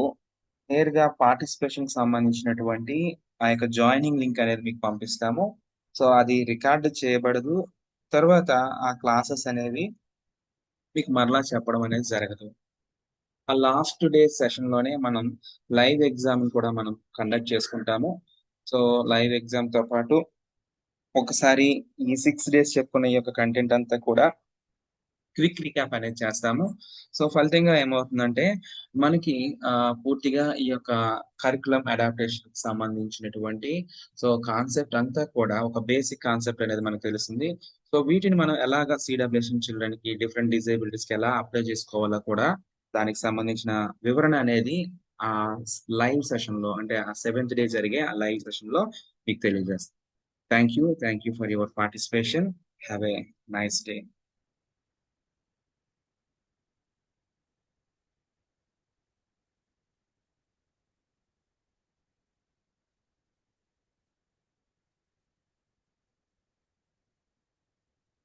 Speaker 1: నేరుగా పార్టిసిపేషన్ కి సంబంధించినటువంటి ఆ యొక్క జాయినింగ్ లింక్ అనేది మీకు పంపిస్తాము. సో అది రికార్డ్ చేయబడదు. తర్వాత ఆ క్లాసెస్ అనేవి మీకు మరలా చెప్పడం అనేది జరగదు. ఆ లాస్ట్ డే సెషన్ లోనే మనం లైవ్ ఎగ్జామ్ కూడా మనం కండక్ట్ చేసుకుంటాము. సో లైవ్ ఎగ్జామ్ తో పాటు ఒకసారి ఈ 6 days చెప్పుకున్న ఈ యొక్క కంటెంట్ అంతా కూడా క్విక్ రీక్యాప్ అనేది చేస్తాము. సో ఫలితంగా ఏమవుతుందంటే మనకి పూర్తిగా ఈ యొక్క కరికులం అడాప్టేషన్ కి సంబంధించినటువంటి సో కాన్సెప్ట్ అంతా కూడా ఒక బేసిక్ కాన్సెప్ట్ అనేది మనకు తెలుస్తుంది. సో వీటిని మనం ఎలాగా సిడబ్ల్యూఎస్ చిల్డ్రన్ కి డిఫరెంట్ డిజేబిలిటీస్ కి ఎలా అప్లై చేసుకోవాలో కూడా దానికి సంబంధించిన వివరణ అనేది ఆ లైవ్ సెషన్ లో అంటే ఆ 7th day జరిగే ఆ లైవ్ సెషన్ లో మీకు తెలియజేస్తాం. Thank you for your participation. Have a nice day.